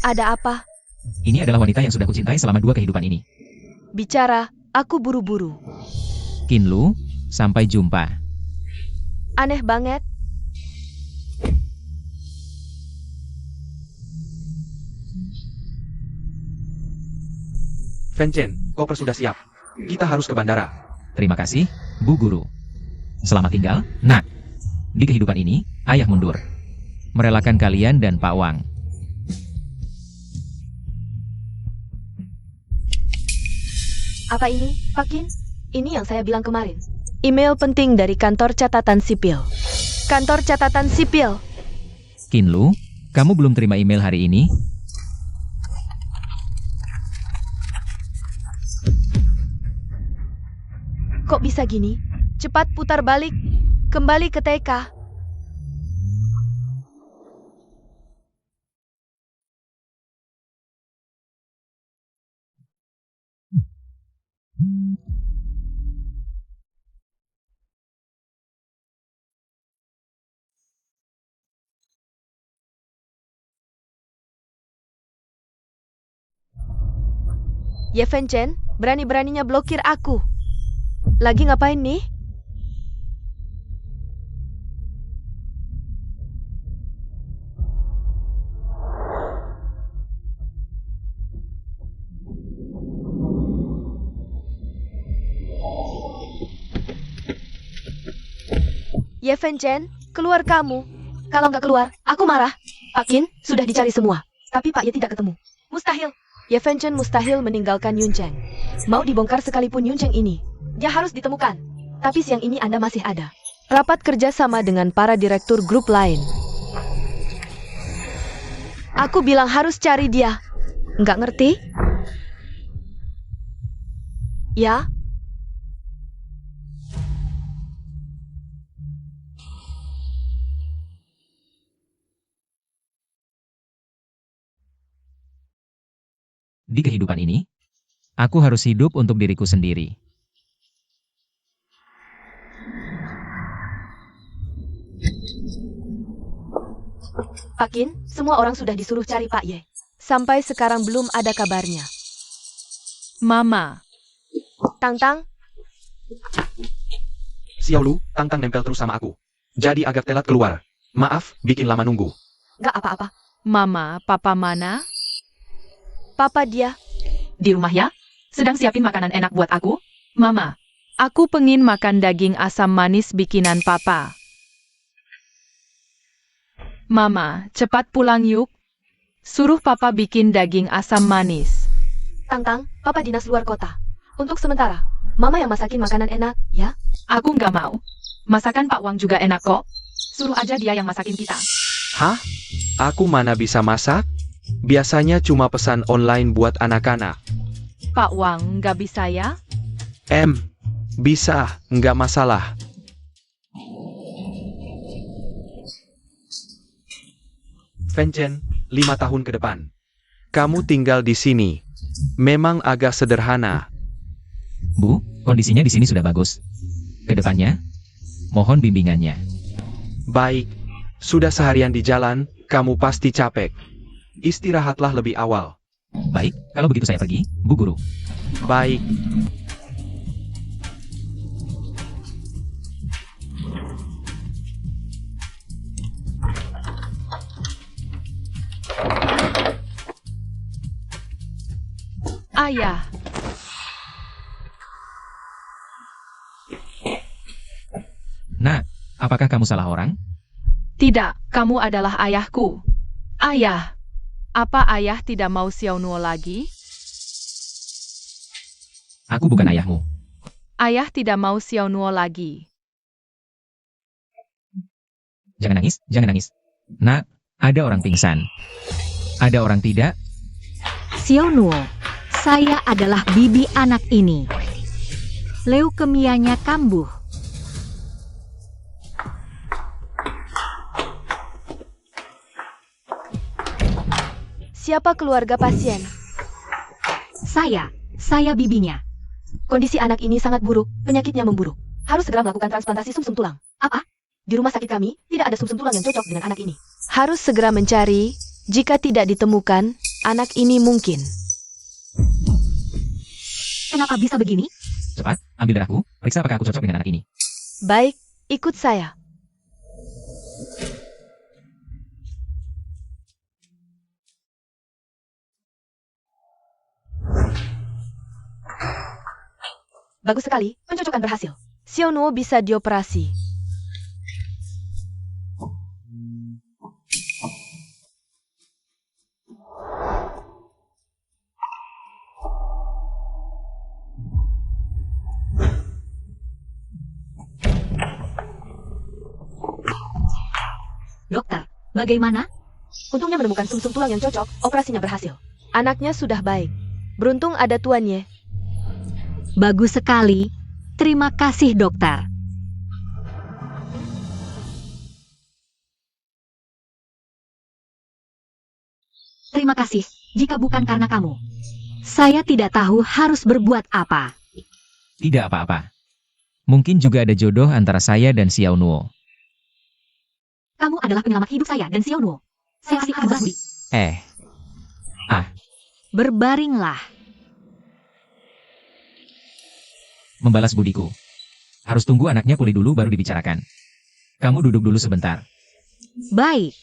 Ada apa? Ini adalah wanita yang sudah kucintai selama 2 kehidupan ini. Bicara, aku buru-buru. Kinlu, sampai jumpa. Aneh banget. Fen Chen, koper sudah siap. Kita harus ke bandara. Terima kasih, Bu Guru. Selamat tinggal, nak. Di kehidupan ini, ayah mundur. Merelakan kalian dan Pak Wang. Apa ini, Pak Qin? Ini yang saya bilang kemarin. Email penting dari kantor catatan sipil. Kantor catatan sipil. Kinlu, kamu belum terima email hari ini? Kok bisa gini? Cepat putar balik. Kembali ke TK. Ye Fen Chen, berani-beraninya blokir aku. Lagi ngapain nih? Ye Fen Chen, keluar kamu. Kalau nggak keluar, aku marah. Pak Qin, sudah dicari semua. Tapi Pak Ye tidak ketemu. Mustahil. Ye Fengchen mustahil meninggalkan Yuncheng. Mau dibongkar sekalipun Yuncheng ini, dia harus ditemukan. Tapi siang ini Anda masih ada rapat kerja sama dengan para direktur grup lain. Aku bilang harus cari dia. Nggak ngerti? Ya? Di kehidupan ini, aku harus hidup untuk diriku sendiri. Pak Qin, semua orang sudah disuruh cari Pak Ye. Sampai sekarang belum ada kabarnya. Mama, Tang-Tang, Xiao Lu, Tang-Tang nempel terus sama aku. Jadi agak telat keluar. Maaf, bikin lama nunggu. nggak apa-apa. Mama, Papa mana? Papa dia. Di rumah ya? Sedang siapin makanan enak buat aku? Mama, aku pengin makan daging asam manis bikinan Papa. Mama, cepat pulang yuk. Suruh Papa bikin daging asam manis. Tang-Tang, Papa dinas luar kota. Untuk sementara, Mama yang masakin makanan enak, ya? Aku nggak mau. Masakan Pak Wang juga enak kok. Suruh aja dia yang masakin kita. Hah? Aku mana bisa masak? Biasanya cuma pesan online buat anak-anak. Pak Wang nggak bisa ya? Bisa, nggak masalah. Fengchen, 5 tahun ke depan. Kamu tinggal di sini. Memang agak sederhana. Bu, kondisinya di sini sudah bagus. Kedepannya, mohon bimbingannya. Baik, sudah seharian di jalan, kamu pasti capek. Istirahatlah lebih awal. Baik, kalau begitu saya pergi, Bu Guru. Baik. Ayah, Nak, apakah kamu salah orang? tidak, kamu adalah ayahku. Ayah, apa ayah tidak mau Xiao Nuo lagi? Aku bukan ayahmu. Ayah tidak mau Xiao Nuo lagi. Jangan nangis, jangan nangis. Nak, ada orang pingsan. Ada orang tidak? Xiao Nuo, saya adalah bibi anak ini. Leukemianya kambuh. Siapa keluarga pasien? Saya bibinya. Kondisi anak ini sangat buruk, penyakitnya memburuk. Harus segera melakukan transplantasi sumsum tulang. Apa? Di rumah sakit kami, tidak ada sumsum tulang yang cocok dengan anak ini. Harus segera mencari, jika tidak ditemukan, anak ini mungkin. Kenapa bisa begini? Cepat, ambil darahku, periksa apakah aku cocok dengan anak ini. Baik, ikut saya. Bagus sekali, pencocokan berhasil. Xiao Nuo bisa dioperasi. Dokter, bagaimana? Untungnya menemukan sumsum tulang yang cocok, operasinya berhasil. Anaknya sudah baik. Beruntung ada Tuan Ye. Bagus sekali. Terima kasih, dokter. Terima kasih. Jika bukan karena kamu, saya tidak tahu harus berbuat apa. Tidak apa-apa. Mungkin juga ada jodoh antara saya dan Xiao Nuo. Kamu adalah penyelamat hidup saya dan Xiao Nuo. Saya pasti akan berbudi. Berbaringlah. Membalas budiku. Harus tunggu anaknya pulih dulu baru dibicarakan. Kamu duduk dulu sebentar. Baik.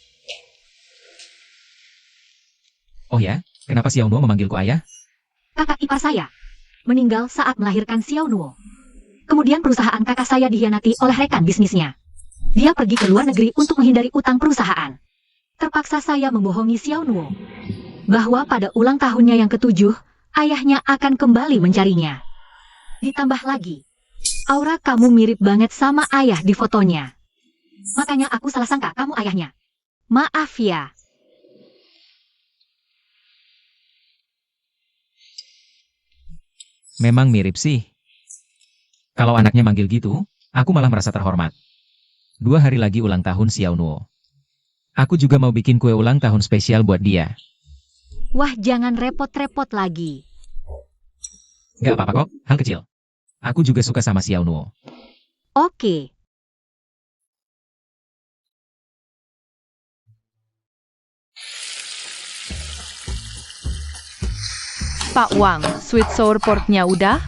Oh ya, kenapa Xiao Nuo memanggilku ayah? Kakak ipar saya meninggal saat melahirkan Xiao Nuo. Kemudian perusahaan kakak saya dikhianati oleh rekan bisnisnya. Dia pergi ke luar negeri untuk menghindari utang perusahaan. Terpaksa saya membohongi Xiao Nuo. bahwa pada ulang tahunnya yang ke-7, ayahnya akan kembali mencarinya. Ditambah lagi, aura kamu mirip banget sama ayah di fotonya. Makanya aku salah sangka kamu ayahnya. Maaf ya. Memang mirip sih. Kalau anaknya manggil gitu, aku malah merasa terhormat. 2 hari lagi ulang tahun Xiao Nuo. Aku juga mau bikin kue ulang tahun spesial buat dia. Wah, jangan repot-repot lagi. Gak apa-apa kok, hal kecil. Aku juga suka sama Xiao Nuo. Oke. Pak Wang, sweet sour pork-nya udah?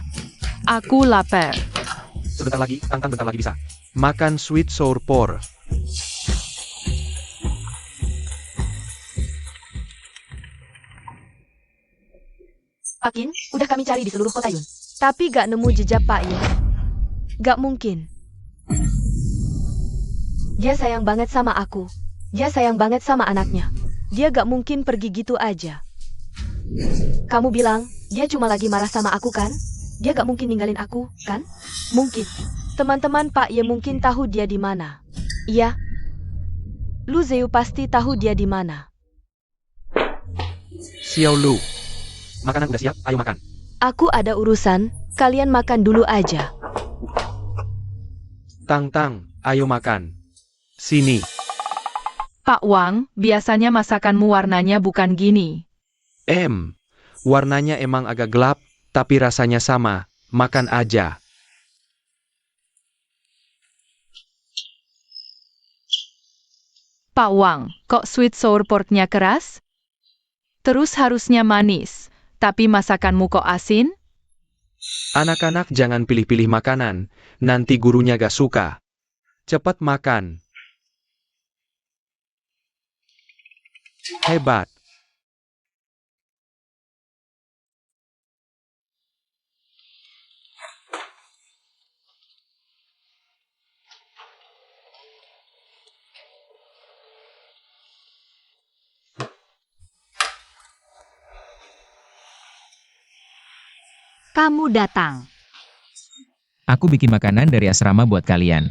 Aku lapar. Sebentar lagi, Tang bentar lagi bisa. Makan sweet sour pork. Pak Kin, udah kami cari di seluruh kota Yun. Tapi gak nemu jejak Pak Yin. Gak mungkin. Dia sayang banget sama aku. Dia sayang banget sama anaknya. Dia gak mungkin pergi gitu aja. Kamu bilang, dia cuma lagi marah sama aku kan? Dia gak mungkin ninggalin aku, kan? Mungkin. Teman-teman Pak Ye mungkin tahu dia di mana. Iya. Lu Zeu pasti tahu dia di mana. Xiao Lu. Makanan udah siap, ayo makan. Aku ada urusan, kalian makan dulu aja. Tang, ayo makan. Sini. Pak Wang, biasanya masakanmu warnanya bukan gini. Warnanya emang agak gelap, tapi rasanya sama. Makan aja. Pak Wang, kok sweet sour pork-nya keras? Terus harusnya manis, tapi masakanmu kok asin? Anak-anak jangan pilih-pilih makanan, nanti gurunya gak suka. Cepat makan. Hebat. Kamu datang. Aku bikin makanan dari asrama buat kalian.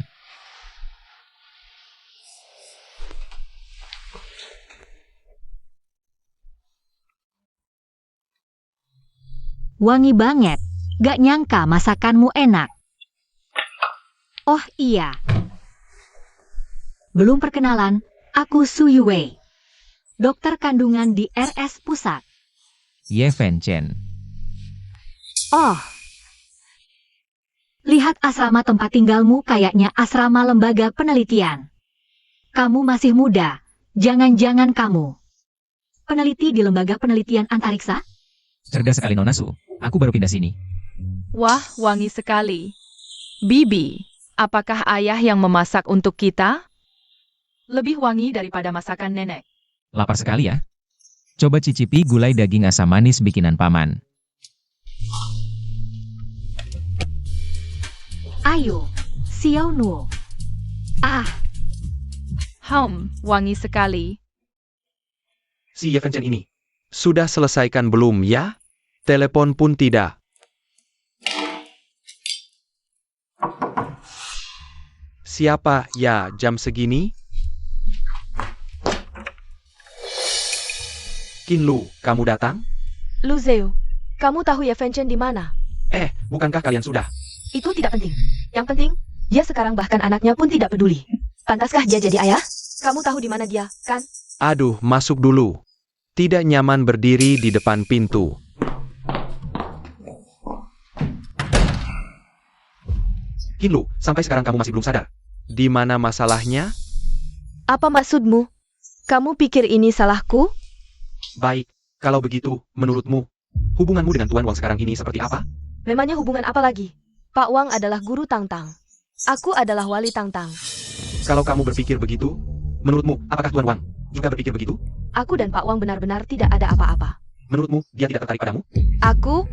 Wangi banget. Gak nyangka masakanmu enak. Oh iya. Belum perkenalan, aku Su Yue. Dokter kandungan di RS Pusat. Ye Fen Chen. Oh. Lihat asrama tempat tinggalmu kayaknya asrama lembaga penelitian. Kamu masih muda. Jangan-jangan kamu peneliti di lembaga penelitian antariksa? Cerdas sekali Nona Su. Aku baru pindah sini. Wah, wangi sekali. Bibi, apakah ayah yang memasak untuk kita? Lebih wangi daripada masakan nenek. Lapar sekali ya? Coba cicipi gulai daging asam manis bikinan paman. Ayo, Xiao Nuo. Wangi sekali. Si Ye Fen Chen ini. Sudah selesaikan belum ya? Telepon pun tidak. Siapa ya jam segini? Qin Lu, kamu datang? Lu Zeu, kamu tahu Ye Fen Chen di mana? Bukankah kalian sudah? Itu tidak penting. Yang penting, dia sekarang bahkan anaknya pun tidak peduli. Pantaskah dia jadi ayah? Kamu tahu di mana dia, kan? Aduh, masuk dulu. Tidak nyaman berdiri di depan pintu. Qin Lu, sampai sekarang kamu masih belum sadar. Di mana masalahnya? Apa maksudmu? Kamu pikir ini salahku? Baik, kalau begitu, menurutmu, hubunganmu dengan Tuan Wang sekarang ini seperti apa? Memangnya hubungan apa lagi? Pak Wang adalah guru Tang. Aku adalah wali Tang. Kalau kamu berpikir begitu, menurutmu, apakah Tuan Wang juga berpikir begitu? Aku dan Pak Wang benar-benar tidak ada apa-apa. Menurutmu, dia tidak tertarik padamu? Aku?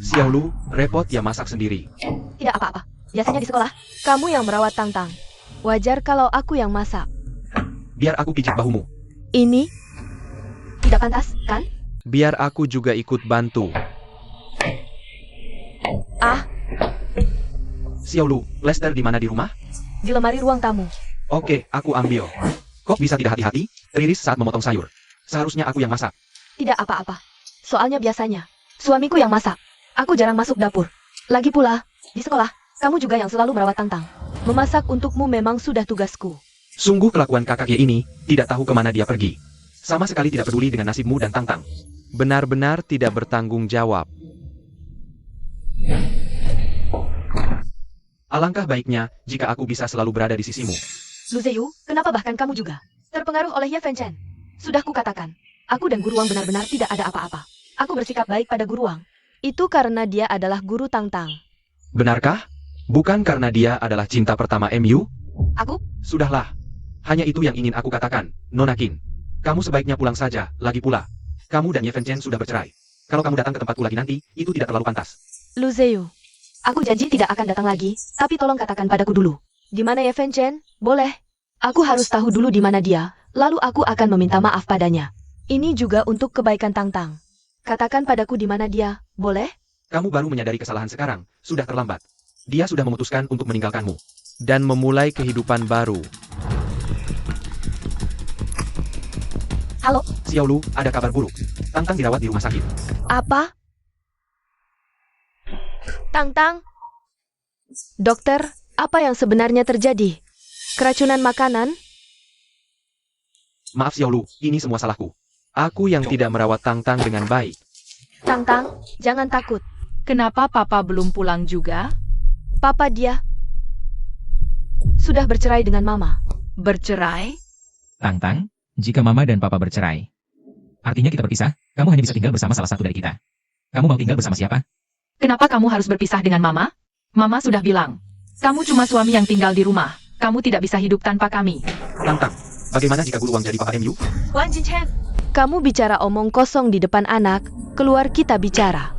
Xiao Lu, repot ya masak sendiri. Tidak apa-apa. Biasanya di sekolah, kamu yang merawat Tang. Wajar kalau aku yang masak. Biar aku pijit bahumu. Ini tidak pantas, kan? Biar aku juga ikut bantu. Ah, Xiaolu, Lester di mana di rumah? di lemari ruang tamu. Oke, aku ambil. Kok bisa tidak hati-hati? Teriris saat memotong sayur. Seharusnya aku yang masak. Tidak apa-apa. Soalnya biasanya, suamiku yang masak. Aku jarang masuk dapur. Lagi pula, di sekolah, kamu juga yang selalu merawat Tangtang. Memasak untukmu memang sudah tugasku. Sungguh kelakuan kakak Ye ini, tidak tahu kemana dia pergi. Sama sekali tidak peduli dengan nasibmu dan Tangtang. Benar-benar tidak bertanggung jawab. Alangkah baiknya, jika aku bisa selalu berada di sisimu. Lu Zeyu, kenapa bahkan kamu juga terpengaruh oleh Ye Fengchen? Sudah kukatakan, aku dan Guru Wang benar-benar tidak ada apa-apa. Aku bersikap baik pada Guru Wang. Itu karena dia adalah guru Tangtang. Benarkah? Bukan karena dia adalah cinta pertama MU? Aku? Sudahlah. Hanya itu yang ingin aku katakan, Nona Qin. Kamu sebaiknya pulang saja, lagi pula. Kamu dan Ye Fengchen sudah bercerai. Kalau kamu datang ke tempatku lagi nanti, itu tidak terlalu pantas. Lu Zeyu, aku janji tidak akan datang lagi, tapi tolong katakan padaku dulu. Di mana Ye Fengchen? Boleh. Aku harus tahu dulu di mana dia, lalu aku akan meminta maaf padanya. Ini juga untuk kebaikan Tangtang. Katakan padaku di mana dia, boleh? Kamu baru menyadari kesalahan sekarang, sudah terlambat. Dia sudah memutuskan untuk meninggalkanmu. Dan memulai kehidupan baru. Halo? Xiaolu, ada kabar buruk. Tangtang dirawat di rumah sakit. Apa? Tangtang? Dokter, apa yang sebenarnya terjadi? Keracunan makanan? Maaf Xiaolu, ini semua salahku. Aku yang tidak merawat Tangtang dengan baik. Tangtang, jangan takut. Kenapa papa belum pulang juga? Papa dia sudah bercerai dengan Mama. Bercerai? Tangtang, jika mama dan papa bercerai, artinya kita berpisah, kamu hanya bisa tinggal bersama salah satu dari kita. Kamu mau tinggal bersama siapa? Kenapa kamu harus berpisah dengan Mama? Mama sudah bilang, kamu cuma suami yang tinggal di rumah. Kamu tidak bisa hidup tanpa kami. Tangtang, bagaimana jika Guru Wang jadi papa MU? Wan Jinchen, kamu bicara omong kosong di depan anak, keluar kita bicara.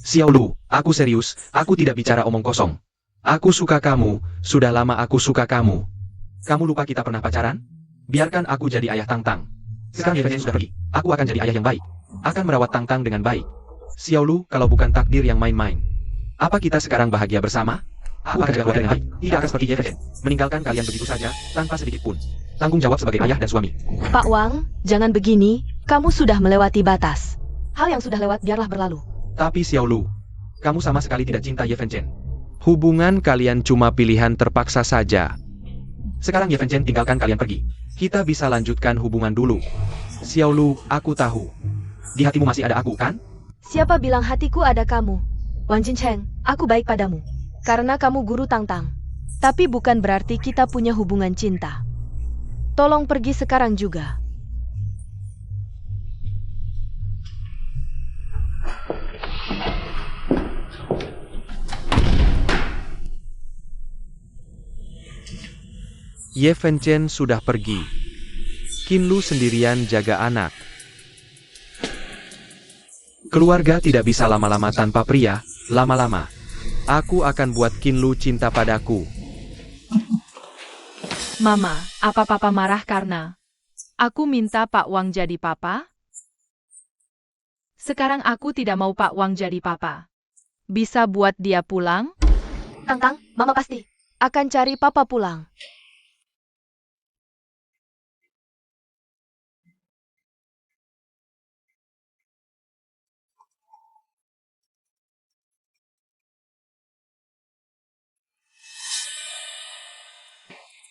Xiaolu, aku serius, aku tidak bicara omong kosong. Aku suka kamu, sudah lama aku suka kamu. Kamu lupa kita pernah pacaran? Biarkan aku jadi ayah Tangtang. Sekarang Ye Fengchen sudah pergi, aku akan jadi ayah yang baik. Akan merawat Tangtang dengan baik. Xiaolu, kalau bukan takdir yang main-main. Apa kita sekarang bahagia bersama? Aku akan jaga keluarga dengan baik, tidak akan seperti Ye Fengchen. Meninggalkan kalian begitu saja, tanpa sedikit pun. Tanggung jawab sebagai ayah dan suami. Pak Wang, jangan begini, kamu sudah melewati batas. Hal yang sudah lewat biarlah berlalu. Tapi Xiaolu, kamu sama sekali tidak cinta Ye Fengchen. Hubungan kalian cuma pilihan terpaksa saja. Sekarang Ye Fengchen tinggalkan kalian pergi. Kita bisa lanjutkan hubungan dulu. Xiaolu, aku tahu. Di hatimu masih ada aku, kan? Siapa bilang hatiku ada kamu? Wan Jinchen, aku baik padamu. Karena kamu guru Tangtang. Tapi bukan berarti kita punya hubungan cinta. Tolong pergi sekarang juga. Ye Fengchen sudah pergi. Qinlu sendirian jaga anak. Keluarga tidak bisa lama-lama tanpa pria, lama-lama. Aku akan buat Qinlu cinta padaku. Mama, apa papa marah karena aku minta Pak Wang jadi papa? Sekarang aku tidak mau Pak Wang jadi papa. Bisa buat dia pulang? Tangtang, Mama pasti akan cari Papa pulang.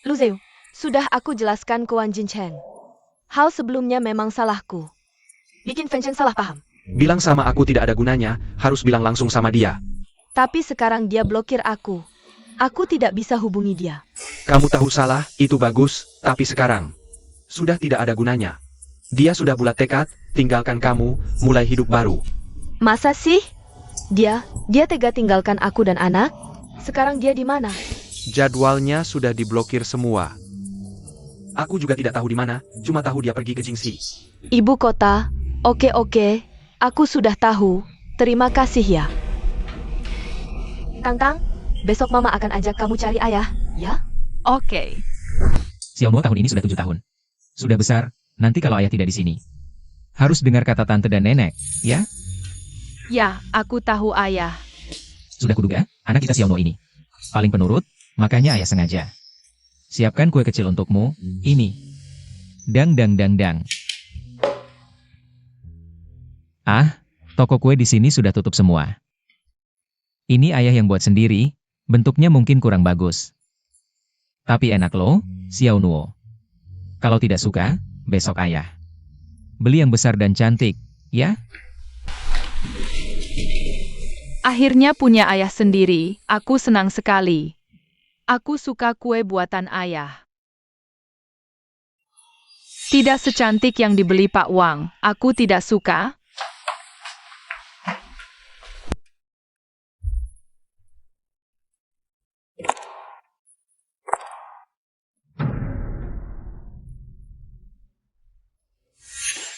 Lu Zeu, sudah aku jelaskan ke Wan Jinchen. Hal sebelumnya memang salahku. Bikin Fengchen salah paham. Bilang sama aku tidak ada gunanya, harus bilang langsung sama dia. Tapi sekarang dia blokir aku. Aku tidak bisa hubungi dia. Kamu tahu salah, itu bagus, tapi sekarang sudah tidak ada gunanya. Dia sudah bulat tekad, tinggalkan kamu, mulai hidup baru. Masa sih? Dia tega tinggalkan aku dan anak? Sekarang dia di mana? Jadwalnya sudah diblokir semua. Aku juga tidak tahu di mana, cuma tahu dia pergi ke Jingxi. Ibu kota. Oke, aku sudah tahu. Terima kasih ya. Tangtang, besok Mama akan ajak kamu cari ayah, ya? Oke. Xiaonuo tahun ini sudah 7 tahun. Sudah besar, nanti kalau ayah tidak di sini. Harus dengar kata tante dan nenek, ya? Ya, aku tahu ayah. Sudah kuduga, anak kita Xiaonuo ini. Paling penurut, makanya ayah sengaja. Siapkan kue kecil untukmu, ini. Dang dang dang dang. Ah, toko kue di sini sudah tutup semua. Ini ayah yang buat sendiri, bentuknya mungkin kurang bagus. Tapi enak loh, Xiaonuo. Kalau tidak suka, besok ayah. Beli yang besar dan cantik, ya? Akhirnya punya ayah sendiri, aku senang sekali. Aku suka kue buatan ayah. Tidak secantik yang dibeli Pak Wang, aku tidak suka.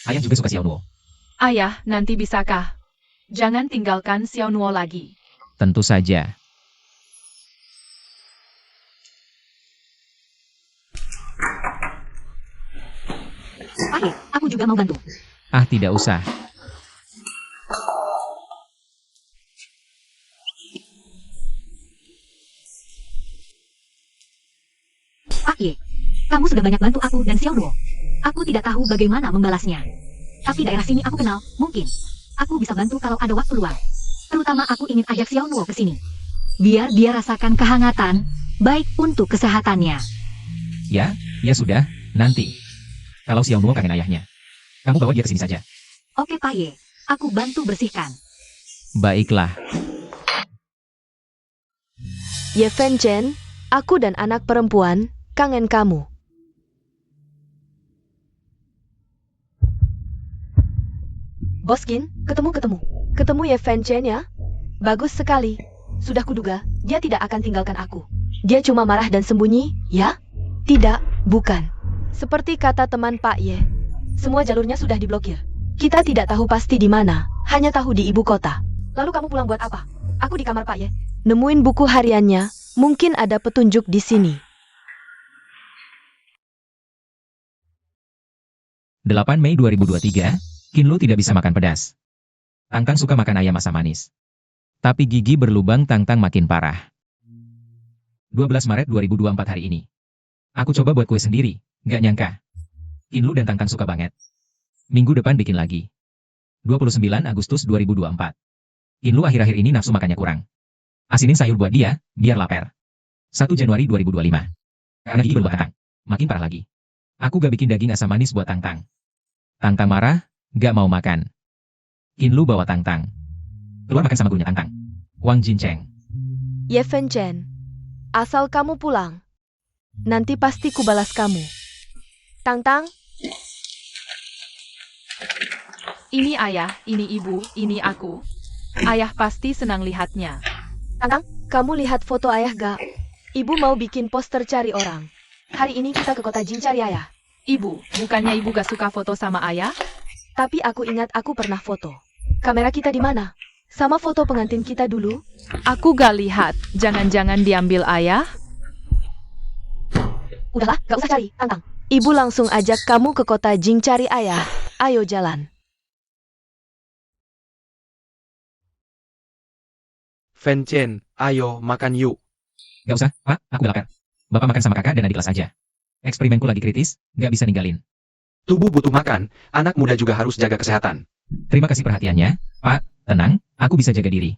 Ayah juga suka Xiaonuo. Ayah, nanti bisakah? Jangan tinggalkan Xiaonuo lagi. Tentu saja. Pak Ye, aku juga mau bantu. Ah, tidak usah. Pak Ye, kamu sudah banyak bantu aku dan Xiaonuo. Aku tidak tahu bagaimana membalasnya. Tapi daerah sini aku kenal, mungkin. Aku bisa bantu kalau ada waktu luang. Terutama aku ingin ajak Xiaonuo ke sini. Biar dia rasakan kehangatan, baik untuk kesehatannya. Ya, ya sudah, nanti. Kalau Xiaonuo kangen ayahnya, kamu bawa dia ke sini saja. Oke Pak Ye, aku bantu bersihkan. Baiklah. Ye Fen Chen, aku dan anak perempuan, kangen kamu. Boskin, ketemu Ye Fen Chen ya? Bagus sekali. Sudah kuduga, dia tidak akan tinggalkan aku. Dia cuma marah dan sembunyi, ya? Tidak, bukan. Seperti kata teman Pak Ye, semua jalurnya sudah diblokir. Kita tidak tahu pasti di mana, hanya tahu di ibu kota. Lalu kamu pulang buat apa? Aku di kamar Pak Ye. Nemuin buku hariannya, mungkin ada petunjuk di sini. 8 Mei 2023, Kinlu tidak bisa makan pedas. Tangtang suka makan ayam asam manis. Tapi gigi berlubang Tangtang makin parah. 12 Maret 2024 hari ini. Aku coba buat kue sendiri, nggak nyangka. Kinlu dan Tangtang suka banget. Minggu depan bikin lagi. 29 Agustus 2024. Kinlu akhir-akhir ini nafsu makannya kurang. Asinin sayur buat dia, biar lapar. 1 Januari 2025. Karena gigi berubah Tangtang. Makin parah lagi. Aku gak bikin daging asam manis buat Tangtang. Tangtang marah, gak mau makan. Kinlu bawa Tangtang. Keluar makan sama gurunya Tangtang. Wang Jincheng. Ye Fen Chen, asal kamu pulang, nanti pasti kubalas kamu. Tangtang, Ini ayah, ini ibu, ini aku. Ayah pasti senang lihatnya. Tangtang, kamu lihat foto ayah gak? Ibu mau bikin poster cari orang. Hari ini kita ke kota Jin cari ayah. Ibu, bukannya ibu gak suka foto sama ayah? Tapi aku ingat aku pernah foto. Kamera kita di mana? Sama foto pengantin kita dulu. Aku gak lihat, jangan-jangan diambil ayah? Udahlah, gak usah cari, Tangtang. Ibu langsung ajak kamu ke kota Jing cari ayah. Ayo jalan. Fen Chen, ayo makan yuk. Gak usah, Pak, aku udah lapar. Bapak makan sama kakak dan adik kelas aja. Eksperimenku lagi kritis, gak bisa ninggalin. Tubuh butuh makan, anak muda juga harus jaga kesehatan. Terima kasih perhatiannya, Pak. Tenang, aku bisa jaga diri.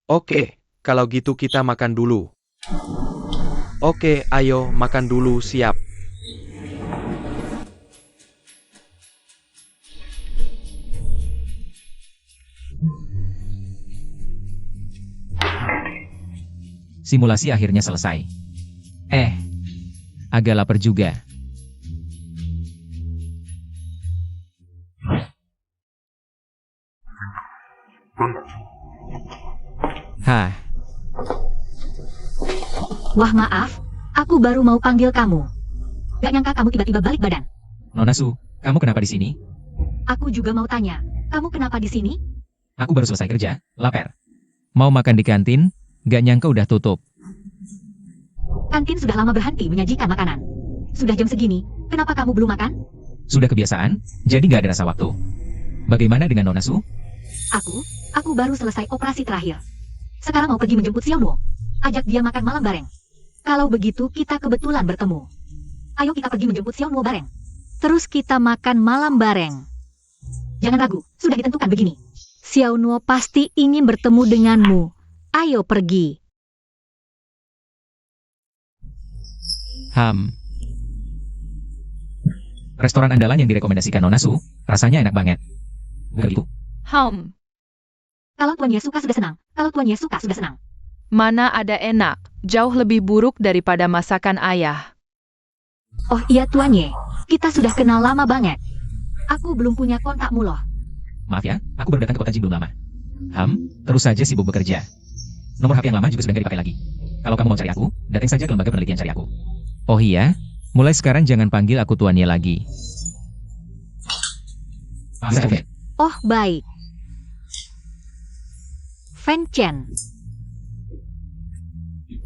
Oke, kalau gitu kita makan dulu. Oke, ayo makan dulu, siap. Simulasi akhirnya selesai. Agak lapar juga. Hah, Wah maaf, aku baru mau panggil kamu. Gak nyangka kamu tiba-tiba balik badan. Nona Su, kamu kenapa di sini? Aku juga mau tanya, kamu kenapa di sini? Aku baru selesai kerja, lapar. Mau makan di kantin, gak nyangka udah tutup. Kantin sudah lama berhenti menyajikan makanan. Sudah jam segini, kenapa kamu belum makan? Sudah kebiasaan, jadi nggak ada rasa waktu. Bagaimana dengan Nona Su? Aku baru selesai operasi terakhir. Sekarang mau pergi menjemput Xiaonuo. Ajak dia makan malam bareng. Kalau begitu, kita kebetulan bertemu. Ayo kita pergi menjemput Xiaonuo bareng. Terus kita makan malam bareng. Jangan ragu, sudah ditentukan begini. Xiaonuo pasti ingin bertemu denganmu. Ayo pergi. Restoran andalan yang direkomendasikan Nona Su, rasanya enak banget. Bukan gitu? Kalau Tuan Ye suka sudah senang. Kalau Tuan Ye suka sudah senang. Mana ada enak, jauh lebih buruk daripada masakan ayah. Oh iya Tuan Ye, kita sudah kenal lama banget. Aku belum punya kontakmu loh. Maaf ya, aku baru datang ke kota Jin belum lama. Terus saja sibuk bekerja. Nomor HP yang lama juga sudah nggak dipakai lagi. Kalau kamu mau cari aku, datang saja ke lembaga penelitian cari aku. Oh iya, mulai sekarang jangan panggil aku Tuan Ye lagi. Bisa, oke. Oh baik. Fan Chen.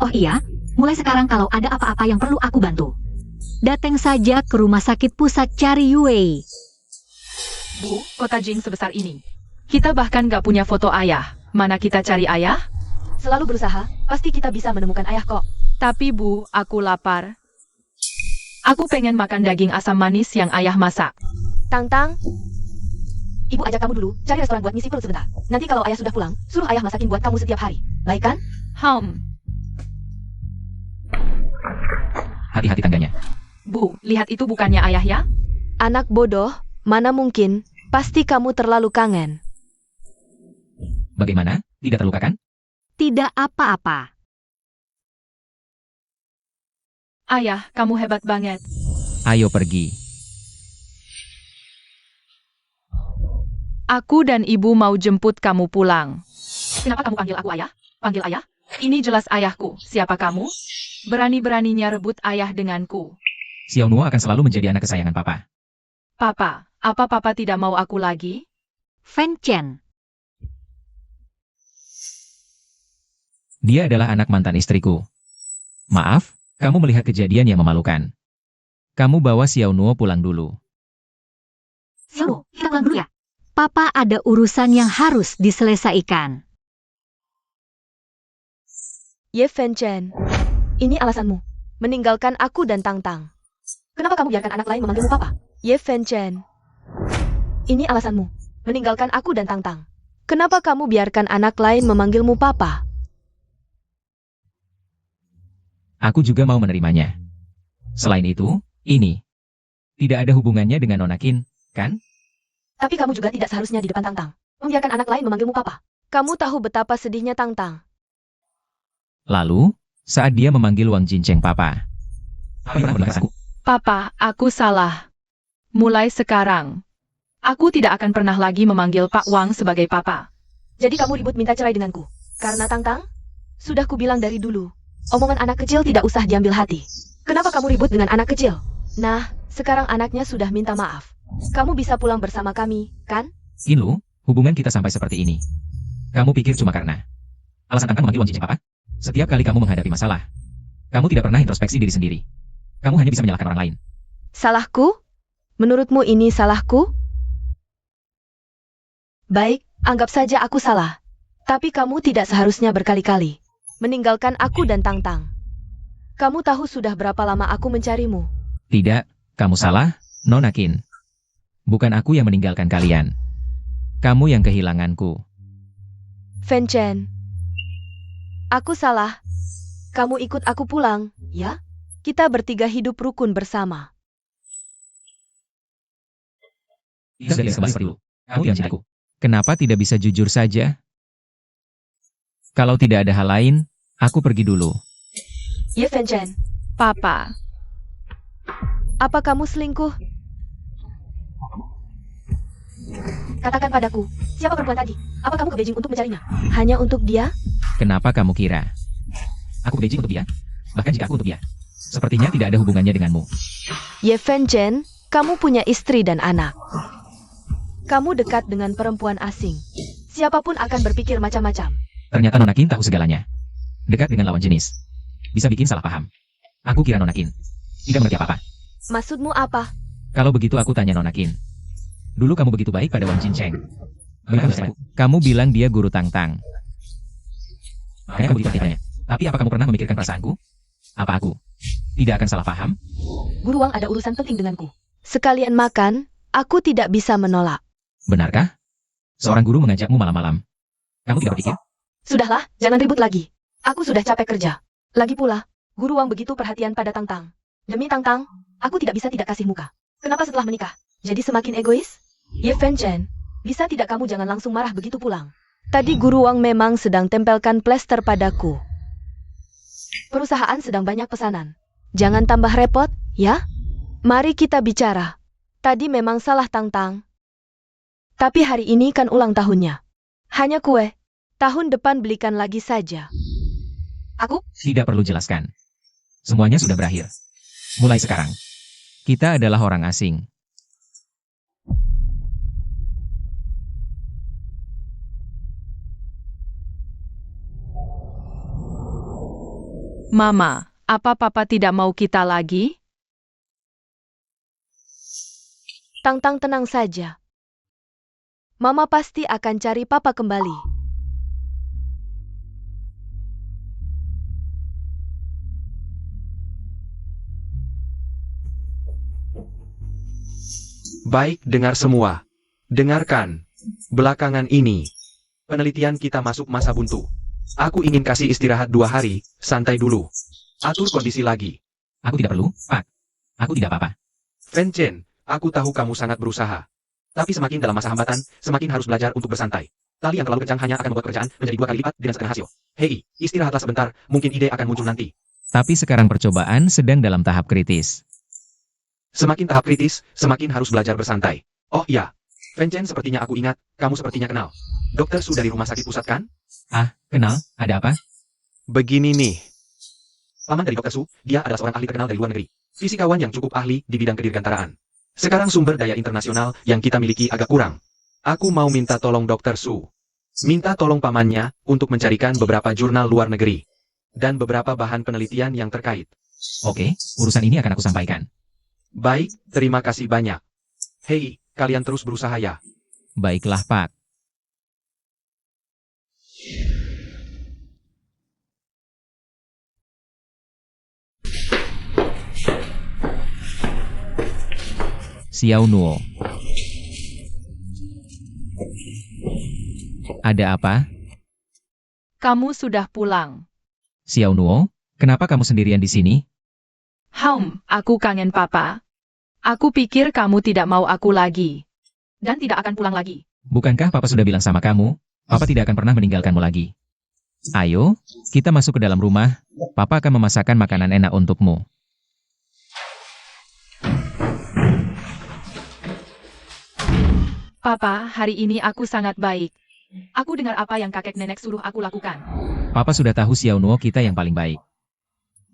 Oh iya, mulai sekarang kalau ada apa-apa yang perlu aku bantu, datang saja ke rumah sakit pusat cari Yue. Bu, kota Jing sebesar ini. Kita bahkan gak punya foto ayah. Mana kita cari ayah? Selalu berusaha, pasti kita bisa menemukan ayah kok. Tapi Bu, aku lapar. Aku pengen makan daging asam manis yang ayah masak. Tang, Ibu ajak kamu dulu, cari restoran buat ngisi perut sebentar. Nanti kalau ayah sudah pulang, suruh ayah masakin buat kamu setiap hari. Baik kan? Hati-hati tangganya. Bu, lihat itu bukannya ayah ya? Anak bodoh, mana mungkin? Pasti kamu terlalu kangen. Bagaimana? Tidak terluka kan? Tidak apa-apa. Ayah, kamu hebat banget. Ayo pergi. Aku dan ibu mau jemput kamu pulang. Kenapa kamu panggil aku ayah? Panggil ayah? Ini jelas ayahku. Siapa kamu? Berani-beraninya rebut ayah denganku. Xiaonuo akan selalu menjadi anak kesayangan Papa. Papa, apa Papa tidak mau aku lagi? Fan Chen. Dia adalah anak mantan istriku. Maaf, kamu melihat kejadian yang memalukan. Kamu bawa Xiaonuo pulang dulu. Xiaonuo, kita pulang dulu ya. Papa ada urusan yang harus diselesaikan. Ye Fan Chen, ini alasanmu. Meninggalkan aku dan Tang. Kenapa kamu biarkan anak lain memanggilmu Papa? Ye Fan Chen, ini alasanmu. Meninggalkan aku dan Tang. Kenapa kamu biarkan anak lain memanggilmu Papa? Aku juga mau menerimanya. Selain itu, ini tidak ada hubungannya dengan Nona Qin, kan? Tapi kamu juga tidak seharusnya di depan Tang. Membiarkan anak lain memanggilmu Papa. Kamu tahu betapa sedihnya Tang. Lalu, saat dia memanggil Wang Jincheng Papa. Apa yang pernah aku? Papa, aku salah. Mulai sekarang, aku tidak akan pernah lagi memanggil Pak Wang sebagai Papa. Jadi kamu ribut minta cerai denganku. Karena Tang? Sudah kubilang dari dulu. Omongan anak kecil tidak usah diambil hati. Kenapa kamu ribut dengan anak kecil? Nah, sekarang anaknya sudah minta maaf. Kamu bisa pulang bersama kami, kan? Qinlu, hubungan kita sampai seperti ini. Kamu pikir cuma karena alasan Tang memanggil Wang Jincheng Papa? Setiap kali kamu menghadapi masalah, kamu tidak pernah introspeksi diri sendiri. Kamu hanya bisa menyalahkan orang lain. Salahku? Menurutmu ini salahku? Baik, anggap saja aku salah. Tapi kamu tidak seharusnya berkali-kali meninggalkan aku dan Tang. Kamu tahu sudah berapa lama aku mencarimu? Tidak, kamu salah, Nona Qin. Bukan aku yang meninggalkan kalian. Kamu yang kehilanganku. Fan Chen, aku salah. Kamu ikut aku pulang, ya? Kita bertiga hidup rukun bersama. Tidak bisa kembali seperti dulu. Kamu yang cintaku. Kenapa tidak bisa jujur saja? Kalau tidak ada hal lain, aku pergi dulu. Ye Fan Chen, Papa, apa kamu selingkuh? Katakan padaku, siapa perempuan tadi? Apa kamu ke Beijing untuk mencarinya? Hanya untuk dia? Kenapa kamu kira? Aku ke Beijing untuk dia? Bahkan jika aku untuk dia, sepertinya tidak ada hubungannya denganmu. Ye Fan Chen, kamu punya istri dan anak. Kamu dekat dengan perempuan asing. Siapapun akan berpikir macam-macam. Ternyata Nona Qin tahu segalanya. Dekat dengan lawan jenis. Bisa bikin salah paham. Aku kira Nona Qin tidak mengerti apa-apa. Maksudmu apa? Kalau begitu aku tanya Nona Qin. Dulu kamu begitu baik pada Wang Jincheng. Bagaimana bersamaku? Kamu bilang dia guru Tang Tang. Makanya kamu begitu tanya. Tapi apa kamu pernah memikirkan perasaanku? Apa aku tidak akan salah paham? Guru Wang ada urusan penting denganku. Sekalian makan, aku tidak bisa menolak. Benarkah? Seorang guru mengajakmu malam-malam. Kamu tidak berpikir? Sudahlah, jangan ribut lagi. Aku sudah capek kerja. Lagi pula, Guru Wang begitu perhatian pada Tang Tang. Demi Tang Tang, aku tidak bisa tidak kasih muka. Kenapa setelah menikah, jadi semakin egois? Ye Fen Chen, bisa tidak kamu jangan langsung marah begitu pulang? Tadi Guru Wang memang sedang tempelkan plester padaku. Perusahaan sedang banyak pesanan. Jangan tambah repot, ya? Mari kita bicara. Tadi memang salah Tang Tang. Tapi hari ini kan ulang tahunnya. Hanya kue. Tahun depan belikan lagi saja. Aku? Tidak perlu jelaskan. Semuanya sudah berakhir. Mulai sekarang, kita adalah orang asing. Mama, apa Papa tidak mau kita lagi? Tang Tang tenang saja. Mama pasti akan cari Papa kembali. Baik, dengar semua. Dengarkan. Belakangan ini, penelitian kita masuk masa buntu. Aku ingin kasih istirahat 2 hari, santai dulu. Atur kondisi lagi. Aku tidak perlu, Pak. Aku tidak apa-apa. Fen Chen, aku tahu kamu sangat berusaha. Tapi semakin dalam masa hambatan, semakin harus belajar untuk bersantai. Tali yang terlalu kencang hanya akan membuat pekerjaan menjadi 2 kali lipat dengan setengah hasil. Hei, istirahatlah sebentar, mungkin ide akan muncul nanti. Tapi sekarang percobaan sedang dalam tahap kritis. Semakin tahap kritis, semakin harus belajar bersantai. Oh iya, Fen Chen sepertinya aku ingat, kamu sepertinya kenal. Dokter Su dari rumah sakit pusat kan? Ah, kenal? Ada apa? Begini nih. Paman dari Dokter Su, dia adalah seorang ahli terkenal dari luar negeri. Fisikawan yang cukup ahli di bidang kedirgantaraan. Sekarang sumber daya internasional yang kita miliki agak kurang. Aku mau minta tolong Dokter Su. Minta tolong pamannya untuk mencarikan beberapa jurnal luar negeri. Dan beberapa bahan penelitian yang terkait. Oke, urusan ini akan aku sampaikan. Baik, terima kasih banyak. Hei, kalian terus berusaha ya. Baiklah, Pak. Xiao Nuo. Ada apa? Kamu sudah pulang. Xiao Nuo, kenapa kamu sendirian di sini? Aku kangen Papa. Aku pikir kamu tidak mau aku lagi. Dan tidak akan pulang lagi. Bukankah Papa sudah bilang sama kamu, Papa tidak akan pernah meninggalkanmu lagi? Ayo, kita masuk ke dalam rumah. Papa akan memasakkan makanan enak untukmu. Papa, hari ini aku sangat baik. Aku dengar apa yang kakek nenek suruh aku lakukan. Papa sudah tahu Xiao Nuo kita yang paling baik.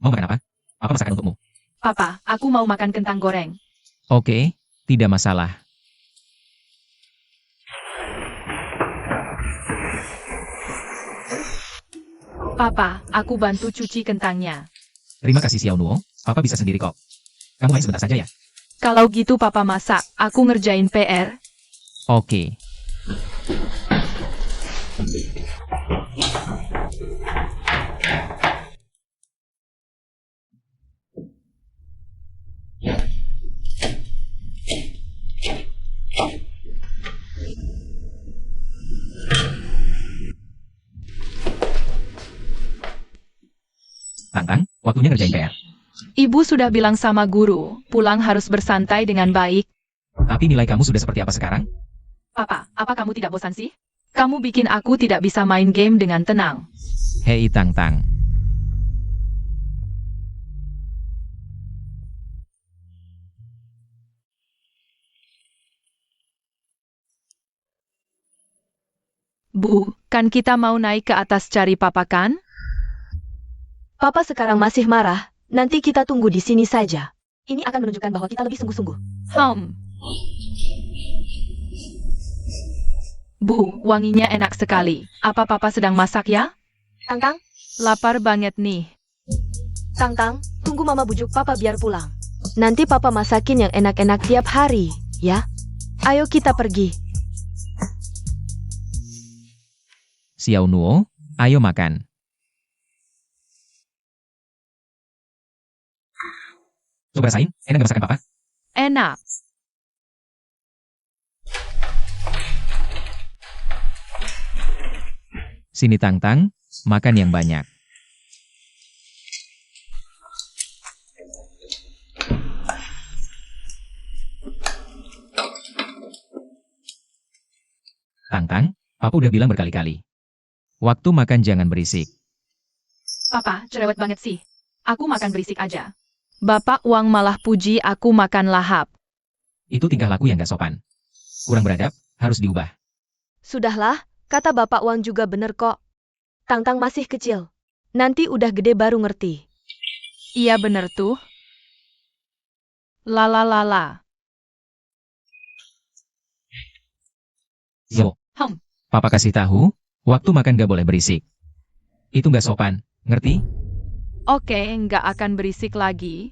Mau makan apa? Apa masakan untukmu? Papa, aku mau makan kentang goreng. Oke, tidak masalah. Papa, aku bantu cuci kentangnya. Terima kasih Xiao Nuo, Papa bisa sendiri kok. Kamu main sebentar saja ya? Kalau gitu Papa masak, aku ngerjain PR. Oke. Tang, waktunya ngerjain PR. Ibu sudah bilang sama guru, pulang harus bersantai dengan baik. Tapi nilai kamu sudah seperti apa sekarang? Papa, apa kamu tidak bosan sih? Kamu bikin aku tidak bisa main game dengan tenang. Hei Tang. Bu, kan kita mau naik ke atas cari Papa kan? Papa sekarang masih marah, nanti kita tunggu di sini saja. Ini akan menunjukkan bahwa kita lebih sungguh-sungguh. Bu, wanginya enak sekali. Apa Papa sedang masak ya? Tang, Lapar banget nih. Tang, tunggu Mama bujuk Papa biar pulang. Nanti papa masakin yang enak-enak tiap hari, ya. Ayo kita pergi. Xiao Nuo, ayo makan. Coba rasain, enak gak masakan papa? Enak. Sini Tang-Tang, makan yang banyak. Tang-Tang, papa udah bilang berkali-kali. Waktu makan jangan berisik. Papa, cerewet banget sih. Aku makan berisik aja. Bapak Wang malah puji aku makan lahap. Itu tingkah laku yang gak sopan. Kurang beradab, harus diubah. Sudahlah, kata Bapak Wang juga bener kok. Tang-Tang masih kecil. Nanti udah gede baru ngerti. Iya bener tuh. Lala. Yo, Hem. papa kasih tahu, waktu makan gak boleh berisik. Itu gak sopan, ngerti? Oke, nggak akan berisik lagi.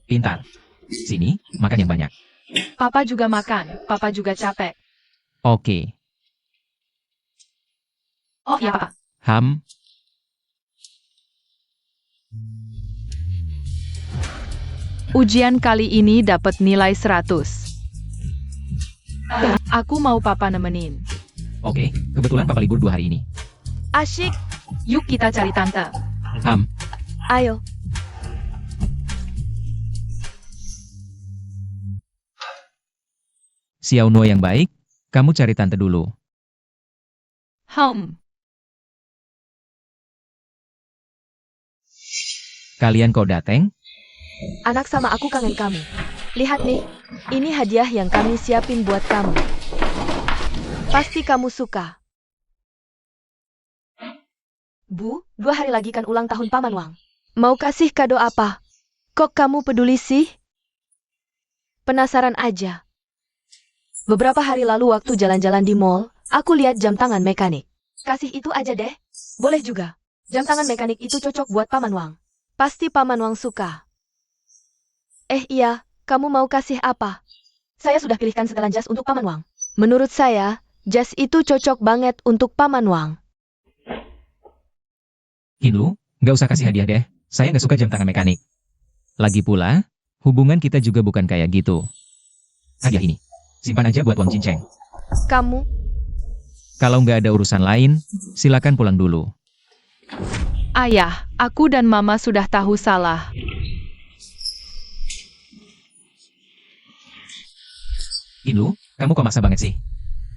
Pintar. Sini, makan yang banyak. Papa juga makan. Papa juga capek. Oke. Oh iya, Papa. Ham. Ujian kali ini dapat nilai 100. Aku mau Papa nemenin. Oke, kebetulan papa libur 2 hari ini. Asyik. Yuk kita cari tante. Ham. Ayo. Xiao Nuo yang baik, kamu cari tante dulu. Kalian kok dateng? Anak sama aku kangen kamu. Lihat nih, ini hadiah yang kami siapin buat kamu. Pasti kamu suka. Bu, 2 hari lagi kan ulang tahun Paman Wang. Mau kasih kado apa? Kok kamu peduli sih? Penasaran aja. Beberapa hari lalu waktu jalan-jalan di mall, aku lihat jam tangan mekanik. Kasih itu aja deh. Boleh juga. Jam tangan mekanik itu cocok buat Paman Wang. Pasti Paman Wang suka. Iya, kamu mau kasih apa? Saya sudah pilihkan setelan jas untuk Paman Wang. Menurut saya, jas itu cocok banget untuk Paman Wang. Hinlu, gak usah kasih hadiah deh. Saya gak suka jam tangan mekanik. Lagi pula, hubungan kita juga bukan kayak gitu. Hadiah ini, simpan aja buat Wang Jinceng. Kamu, Kalau nggak ada urusan lain, silakan pulang dulu. Ayah, aku dan Mama sudah tahu salah. Hinlu, kamu kok maksa banget sih?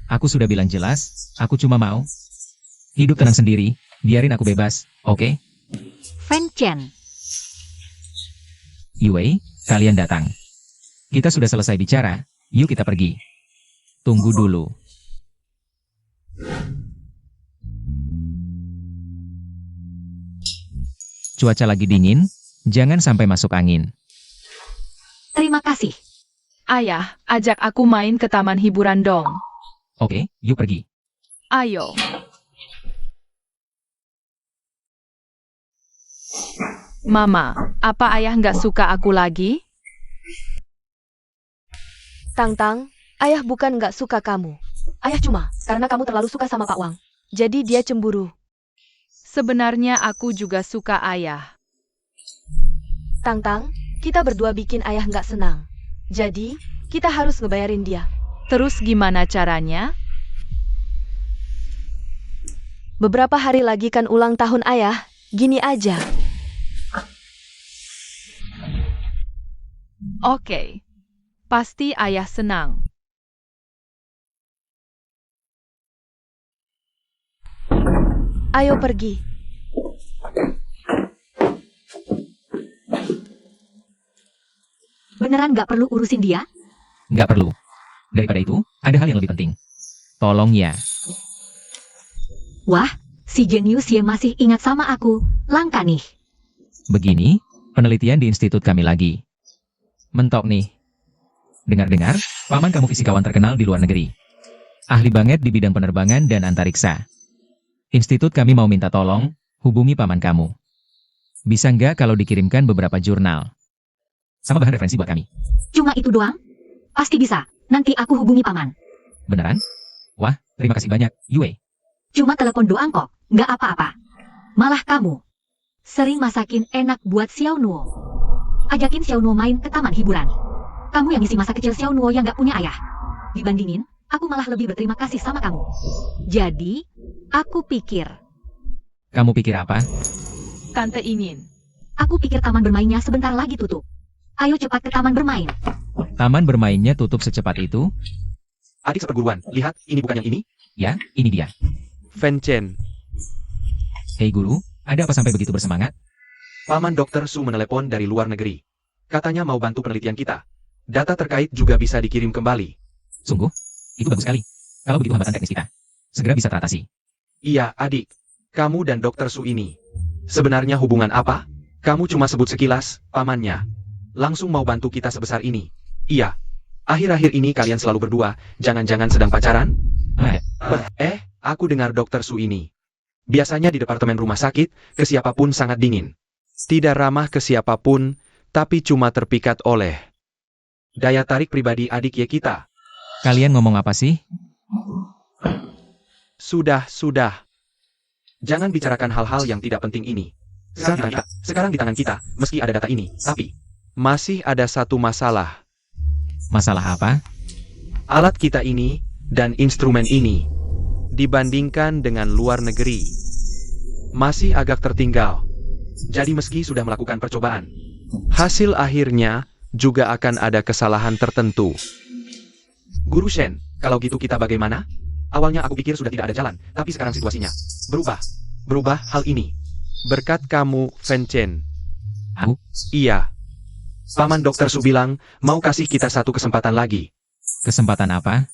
Aku sudah bilang jelas, aku cuma mau hidup tenang sendiri, biarin aku bebas, oke? Fan Chen. Yue, kalian datang. Kita sudah selesai bicara, yuk kita pergi. Tunggu dulu. Cuaca lagi dingin, jangan sampai masuk angin. Terima kasih. Ayah, ajak aku main ke taman hiburan dong. Oke, yuk pergi. Ayo. Mama, apa ayah nggak suka aku lagi? Tang-Tang, ayah bukan nggak suka kamu. Ayah cuma karena kamu terlalu suka sama Pak Wang. Jadi dia cemburu. Sebenarnya aku juga suka ayah. Tang-Tang, kita berdua bikin ayah nggak senang. Jadi, kita harus ngebayarin dia. Terus gimana caranya? Beberapa hari lagi kan ulang tahun ayah, gini aja. Oke. Pasti ayah senang. Ayo pergi. Beneran gak perlu urusin dia? Nggak perlu. Daripada itu, ada hal yang lebih penting. Tolong ya. Wah, si jenius ya masih ingat sama aku. Langka nih. Begini, penelitian di institut kami lagi. Mentok nih. Dengar-dengar, paman kamu fisikawan terkenal di luar negeri. Ahli banget di bidang penerbangan dan antariksa. Institut kami mau minta tolong, hubungi paman kamu. Bisa nggak kalau dikirimkan beberapa jurnal? Sama bahan referensi buat kami. Cuma itu doang? Pasti bisa. Nanti aku hubungi paman. Beneran? Wah, terima kasih banyak, Yue. Cuma telepon doang kok. Nggak apa-apa. Malah kamu sering masakin enak buat Xiao Nuo. Ajakin Xiao Nuo main ke taman hiburan. Kamu yang ngisi masa kecil Xiao Nuo yang nggak punya ayah. Dibandingin, aku malah lebih berterima kasih sama kamu. Jadi, aku pikir. Kamu pikir apa? Tante ingin. Aku pikir taman bermainnya sebentar lagi tutup. Ayo cepat ke taman bermain. Taman bermainnya tutup secepat itu? Adik seperguruan, lihat, ini bukan yang ini? Ya, ini dia. Fen Chen. Hei guru, ada apa sampai begitu bersemangat? Paman Dr. Su menelepon dari luar negeri. Katanya mau bantu penelitian kita. Data terkait juga bisa dikirim kembali. Sungguh? Itu bagus sekali. Kalau begitu hambatan teknis kita segera bisa teratasi. Iya, adik. Kamu dan Dr. Su ini. Sebenarnya hubungan apa? Kamu cuma sebut sekilas, pamannya. Langsung mau bantu kita sebesar ini. Iya. Akhir-akhir ini kalian selalu berdua, jangan-jangan sedang pacaran? Aku dengar Dr. Su ini. Biasanya di departemen rumah sakit, ke siapapun sangat dingin. Tidak ramah ke siapapun, tapi cuma terpikat oleh daya tarik pribadi adik ya kita. Kalian ngomong apa sih? Sudah. Jangan bicarakan hal-hal yang tidak penting ini. Sekarang di tangan kita, meski ada data ini, tapi masih ada satu masalah. Masalah apa? Alat kita ini, dan instrumen ini, dibandingkan dengan luar negeri, masih agak tertinggal. Jadi meski sudah melakukan percobaan, hasil akhirnya juga akan ada kesalahan tertentu. Guru Shen, kalau gitu kita bagaimana? Awalnya aku pikir sudah tidak ada jalan, tapi sekarang situasinya berubah hal ini. Berkat kamu, Fen Chen. Aku? Iya. Paman Dr. Su bilang, mau kasih kita satu kesempatan lagi. Kesempatan apa?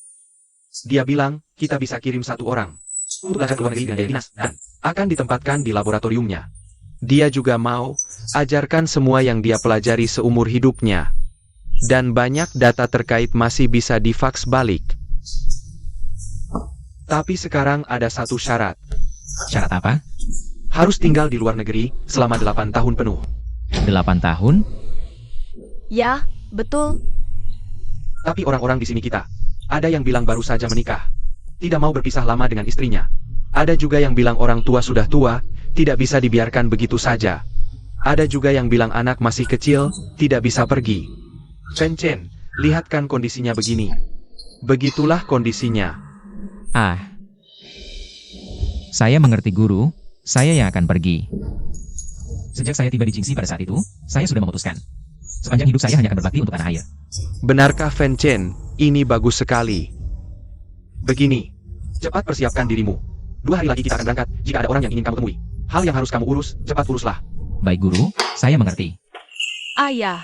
Dia bilang, kita bisa kirim satu orang untuk belajar ke luar negeri dengan daya dinas, dan akan ditempatkan di laboratoriumnya. Dia juga mau ajarkan semua yang dia pelajari seumur hidupnya. Dan banyak data terkait masih bisa difaks balik. Tapi sekarang ada satu syarat. Syarat apa? Harus tinggal di luar negeri selama 8 tahun penuh. 8 tahun? Ya, betul. Tapi orang-orang di sini kita, ada yang bilang baru saja menikah, tidak mau berpisah lama dengan istrinya. Ada juga yang bilang orang tua sudah tua, tidak bisa dibiarkan begitu saja. Ada juga yang bilang anak masih kecil, tidak bisa pergi. Fen Chen, lihat kan kondisinya begini. Begitulah kondisinya. Saya mengerti guru, saya yang akan pergi. Sejak saya tiba di Jingxi pada saat itu, saya sudah memutuskan. Sepanjang hidup saya hanya akan berbakti untuk tanah air. Benarkah Fen Chen? Ini bagus sekali. Begini, cepat persiapkan dirimu. 2 hari lagi kita akan berangkat, jika ada orang yang ingin kamu temui. Hal yang harus kamu urus, cepat uruslah. Baik guru, saya mengerti. Ayah.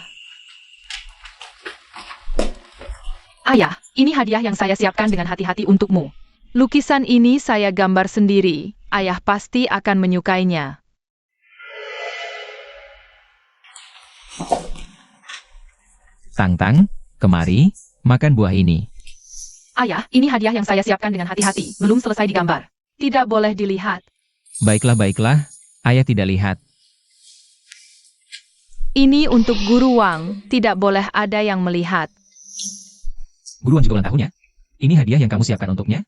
Ayah, ini hadiah yang saya siapkan dengan hati-hati untukmu. Lukisan ini saya gambar sendiri. Ayah pasti akan menyukainya. Tang, kemari, makan buah ini. Ayah, ini hadiah yang saya siapkan dengan hati-hati. Belum selesai digambar. Tidak boleh dilihat. Baiklah, ayah tidak lihat. Ini untuk Guru Wang. Tidak boleh ada yang melihat. Guru Wang juga ulang tahunnya. Ini hadiah yang kamu siapkan untuknya?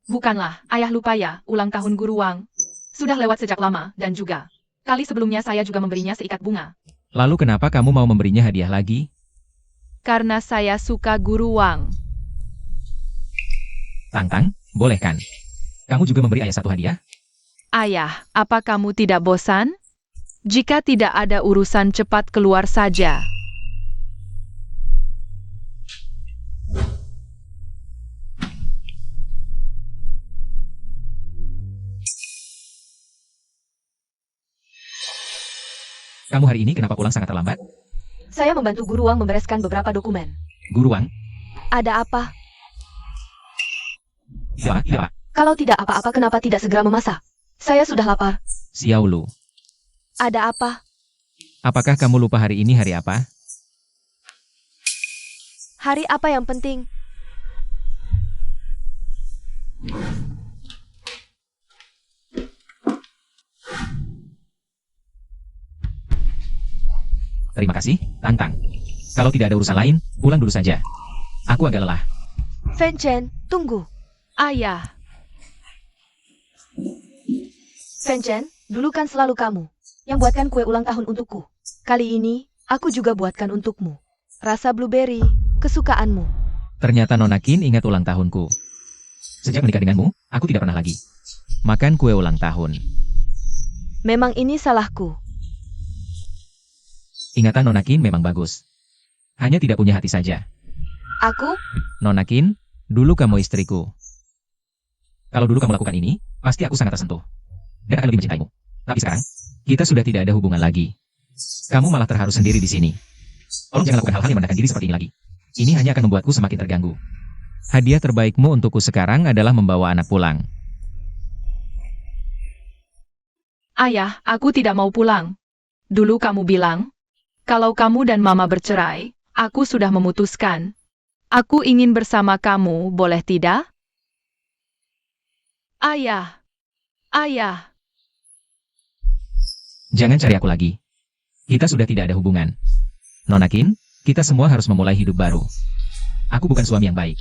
Bukanlah, ayah lupa ya, ulang tahun Guru Wang. Sudah lewat sejak lama, dan juga kali sebelumnya saya juga memberinya seikat bunga. Lalu kenapa kamu mau memberinya hadiah lagi? Karena saya suka Guru Wang. Tang, boleh kan? Kamu juga memberi ayah satu hadiah? Ayah, apa kamu tidak bosan? Jika tidak ada urusan cepat keluar saja. Kamu hari ini kenapa pulang sangat terlambat? Saya membantu Guru Wang membereskan beberapa dokumen. Guru Wang? Ada apa? Tidak. Kalau tidak apa-apa, kenapa tidak segera memasak? Saya sudah lapar. Xiao Lu. Ada apa? Apakah kamu lupa hari ini hari apa? Hari apa yang penting? Terima kasih, Tang. Kalau tidak ada urusan lain, pulang dulu saja. Aku agak lelah. Fen Chen, tunggu. Ayah, Fen Chen, dulu kan selalu kamu yang buatkan kue ulang tahun untukku. Kali ini, aku juga buatkan untukmu. Rasa blueberry, kesukaanmu. Ternyata Nona Qin ingat ulang tahunku. Sejak menikah denganmu, aku tidak pernah lagi makan kue ulang tahun. Memang ini salahku. Ingatan Nona Qin memang bagus. Hanya tidak punya hati saja. Aku? Nona Qin, dulu kamu istriku. Kalau dulu kamu lakukan ini, pasti aku sangat tersentuh. Dan akan lebih mencintaimu. Tapi sekarang, kita sudah tidak ada hubungan lagi. Kamu malah terharu sendiri di sini. Tolong jangan lakukan hal-hal yang merendahkan diri seperti ini lagi. Ini hanya akan membuatku semakin terganggu. Hadiah terbaikmu untukku sekarang adalah membawa anak pulang. ayah, aku tidak mau pulang. Dulu kamu bilang, kalau kamu dan mama bercerai, aku sudah memutuskan. Aku ingin bersama kamu, boleh tidak? Ayah, ayah. Jangan cari aku lagi. Kita sudah tidak ada hubungan. Nona Qin, kita semua harus memulai hidup baru. Aku bukan suami yang baik.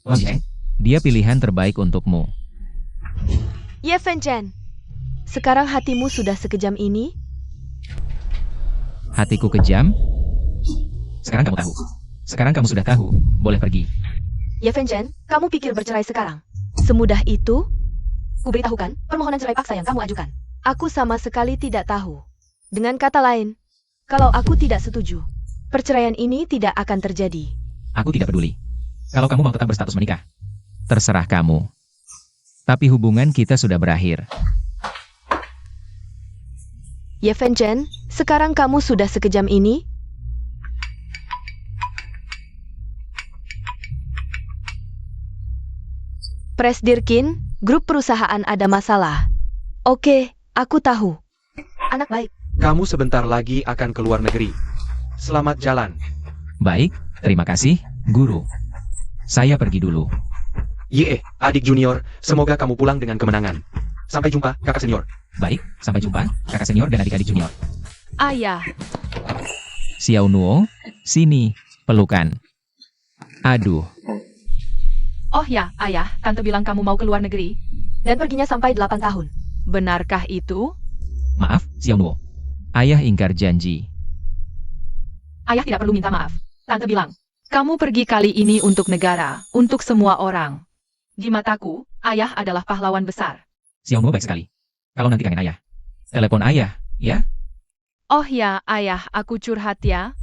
Wang Zheng, dia pilihan terbaik untukmu. Ya Fen Chen. Sekarang hatimu sudah sekejam ini? Hatiku kejam? Sekarang kamu tahu. Sekarang kamu sudah tahu, boleh pergi. Ya Fen Chen, kamu pikir bercerai sekarang? Semudah itu? Ku beritahukan permohonan cerai paksa yang kamu ajukan. Aku sama sekali tidak tahu. Dengan kata lain, kalau aku tidak setuju, perceraian ini tidak akan terjadi. Aku tidak peduli. Kalau kamu mau tetap berstatus menikah, terserah kamu. Tapi hubungan kita sudah berakhir. Ya Fen Chen, sekarang kamu sudah sekejam ini? Presdirkin, grup perusahaan ada masalah. Oke, aku tahu. Anak baik. Kamu sebentar lagi akan keluar negeri. Selamat jalan. Baik, terima kasih, Guru. Saya pergi dulu. Ye, adik junior, semoga kamu pulang dengan kemenangan. Sampai jumpa, kakak senior. Baik, sampai jumpa, kakak senior dan adik-adik junior. Ayah, Xiao Nuo, sini, pelukan. Aduh, oh ya, ayah, tante bilang kamu mau keluar negeri. Dan perginya sampai 8 tahun. Benarkah itu? maaf, Xiao Nuo. Ayah ingkar janji. Ayah tidak perlu minta maaf. Tante bilang, kamu pergi kali ini untuk negara, untuk semua orang. Di mataku, ayah adalah pahlawan besar. Xiao Nuo baik sekali. Kalau nanti kangen ayah, telepon ayah, ya? Oh ya, ayah, aku curhat ya.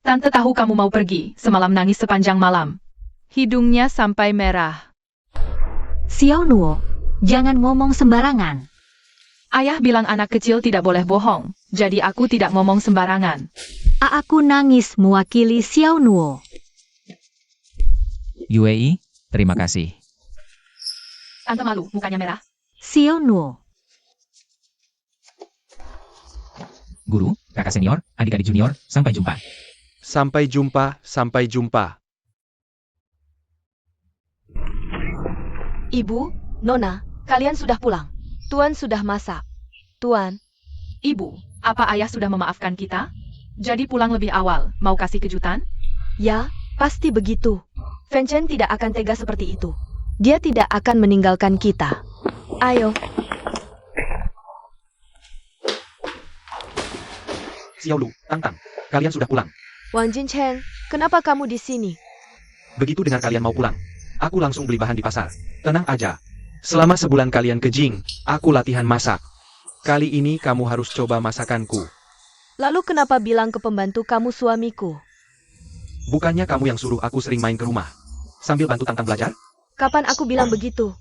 Tante tahu kamu mau pergi, semalam nangis sepanjang malam. Hidungnya sampai merah. Xiao Nuo, jangan ngomong sembarangan. Ayah bilang anak kecil tidak boleh bohong, jadi aku tidak ngomong sembarangan. Aku nangis mewakili Xiao Nuo. UAE, terima kasih. Tante malu, mukanya merah. Xiao Nuo, Guru, kakak senior, adik-adik junior, sampai jumpa. Sampai jumpa, sampai jumpa. Ibu, Nona, kalian sudah pulang. Tuan sudah masak. Tuan, Ibu, apa ayah sudah memaafkan kita? Jadi pulang lebih awal, mau kasih kejutan? ya, pasti begitu. Fen Chen tidak akan tega seperti itu. Dia tidak akan meninggalkan kita. Ayo, Xiao Lu, Tang, kalian sudah pulang. Wang Jincheng, kenapa kamu di sini? Begitu dengar kalian mau pulang, aku langsung beli bahan di pasar. Tenang aja. Selama sebulan kalian ke Jing, aku latihan masak. Kali ini kamu harus coba masakanku. Lalu kenapa bilang ke pembantu kamu suamiku? Bukannya kamu yang suruh aku sering main ke rumah, sambil bantu Tang belajar? Kapan aku bilang begitu?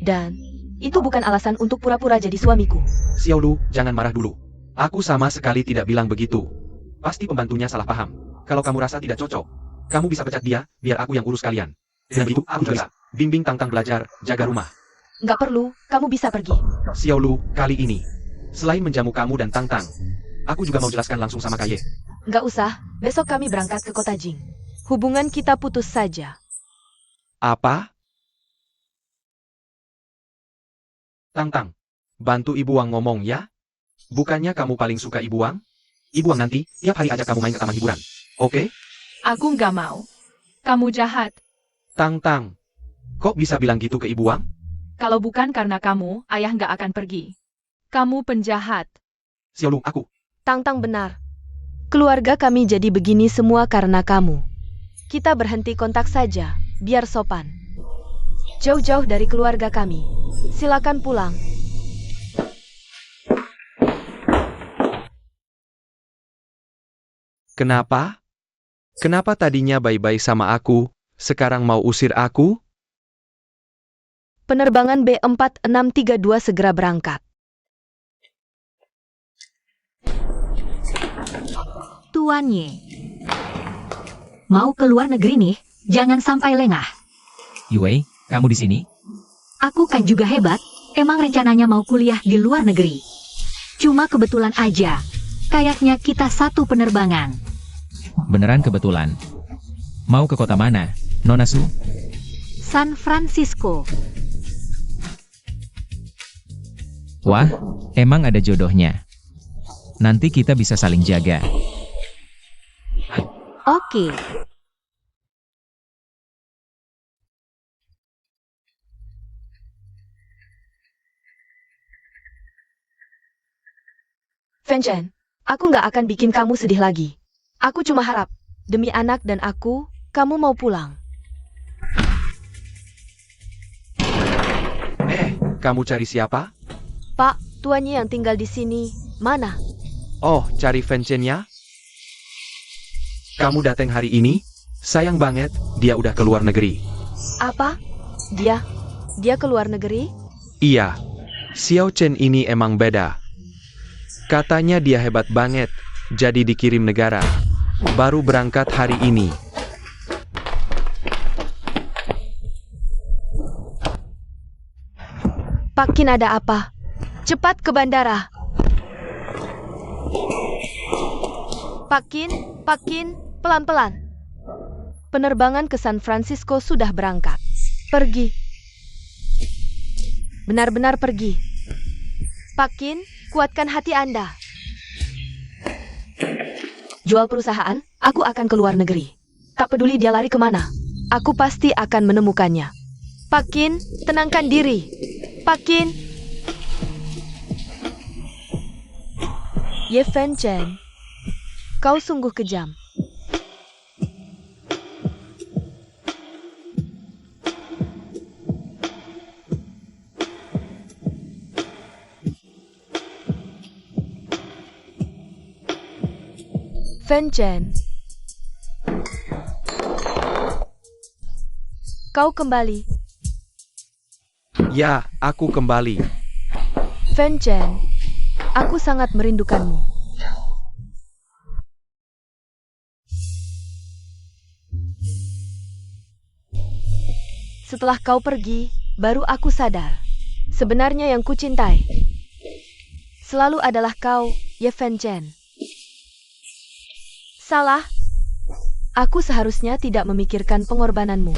Dan, itu bukan alasan untuk pura-pura jadi suamiku. Xiao Lu, jangan marah dulu. Aku sama sekali tidak bilang begitu. Pasti pembantunya salah paham. Kalau kamu rasa tidak cocok, kamu bisa pecat dia, biar aku yang urus kalian. Dengan begitu, aku juga bisa bimbing Tang belajar, jaga rumah. Nggak perlu, kamu bisa pergi. Xiao Lu, kali ini, selain menjamu kamu dan Tang, aku juga mau jelaskan langsung sama Kaye. Nggak usah, besok kami berangkat ke kota Jing. Hubungan kita putus saja. Apa? Tang, bantu Ibu Wang ngomong ya. Bukannya kamu paling suka Ibu Wang? Ibu Wang nanti, tiap hari ajak kamu main ke taman hiburan. Oke? Aku nggak mau. Kamu jahat. Tang Tang. Kok bisa bilang gitu ke Ibu Wang? Kalau bukan karena kamu, ayah nggak akan pergi. Kamu penjahat. Xiaolu, aku. Tang benar. Keluarga kami jadi begini semua karena kamu. Kita berhenti kontak saja, biar sopan. Jauh-jauh dari keluarga kami. Silakan pulang. Kenapa? Kenapa tadinya baik-baik sama aku, sekarang mau usir aku? Penerbangan B4632 segera berangkat. Tuan Ye. Mau ke luar negeri nih, jangan sampai lengah. Yue, kamu di sini? Aku kan juga hebat, emang rencananya mau kuliah di luar negeri. Cuma kebetulan aja, kayaknya kita satu penerbangan. Beneran kebetulan. Mau ke kota mana, Nona Su? San Francisco. Wah, emang ada jodohnya. Nanti kita bisa saling jaga. Oke. Fenchen, aku nggak akan bikin kamu sedih lagi. Aku cuma harap, demi anak dan aku, kamu mau pulang. Kamu cari siapa? Pak, tuannya yang tinggal di sini, mana? Oh, cari Fenchen-nya? Kamu datang hari ini? Sayang banget, dia udah ke luar negeri. Apa? Dia ke luar negeri? Iya, Xiao Chen ini emang beda. Katanya dia hebat banget, jadi dikirim negara. Baru berangkat hari ini. Pak Qin ada apa? Cepat ke bandara. Pak Qin, pelan-pelan. Penerbangan ke San Francisco sudah berangkat. Pergi. Benar-benar pergi. Pak Qin, kuatkan hati Anda. Jual perusahaan, aku akan ke luar negeri. Tak peduli dia lari kemana, aku pasti akan menemukannya. Pak Qin, tenangkan diri. Pak Qin. Ye Fenchen, kau sungguh kejam. Fenchen, kau kembali. Ya, aku kembali. Fenchen, aku sangat merindukanmu. Setelah kau pergi, baru aku sadar. Sebenarnya yang kucintai selalu adalah kau, Ye Fenchen. Salah. Aku seharusnya tidak memikirkan pengorbananmu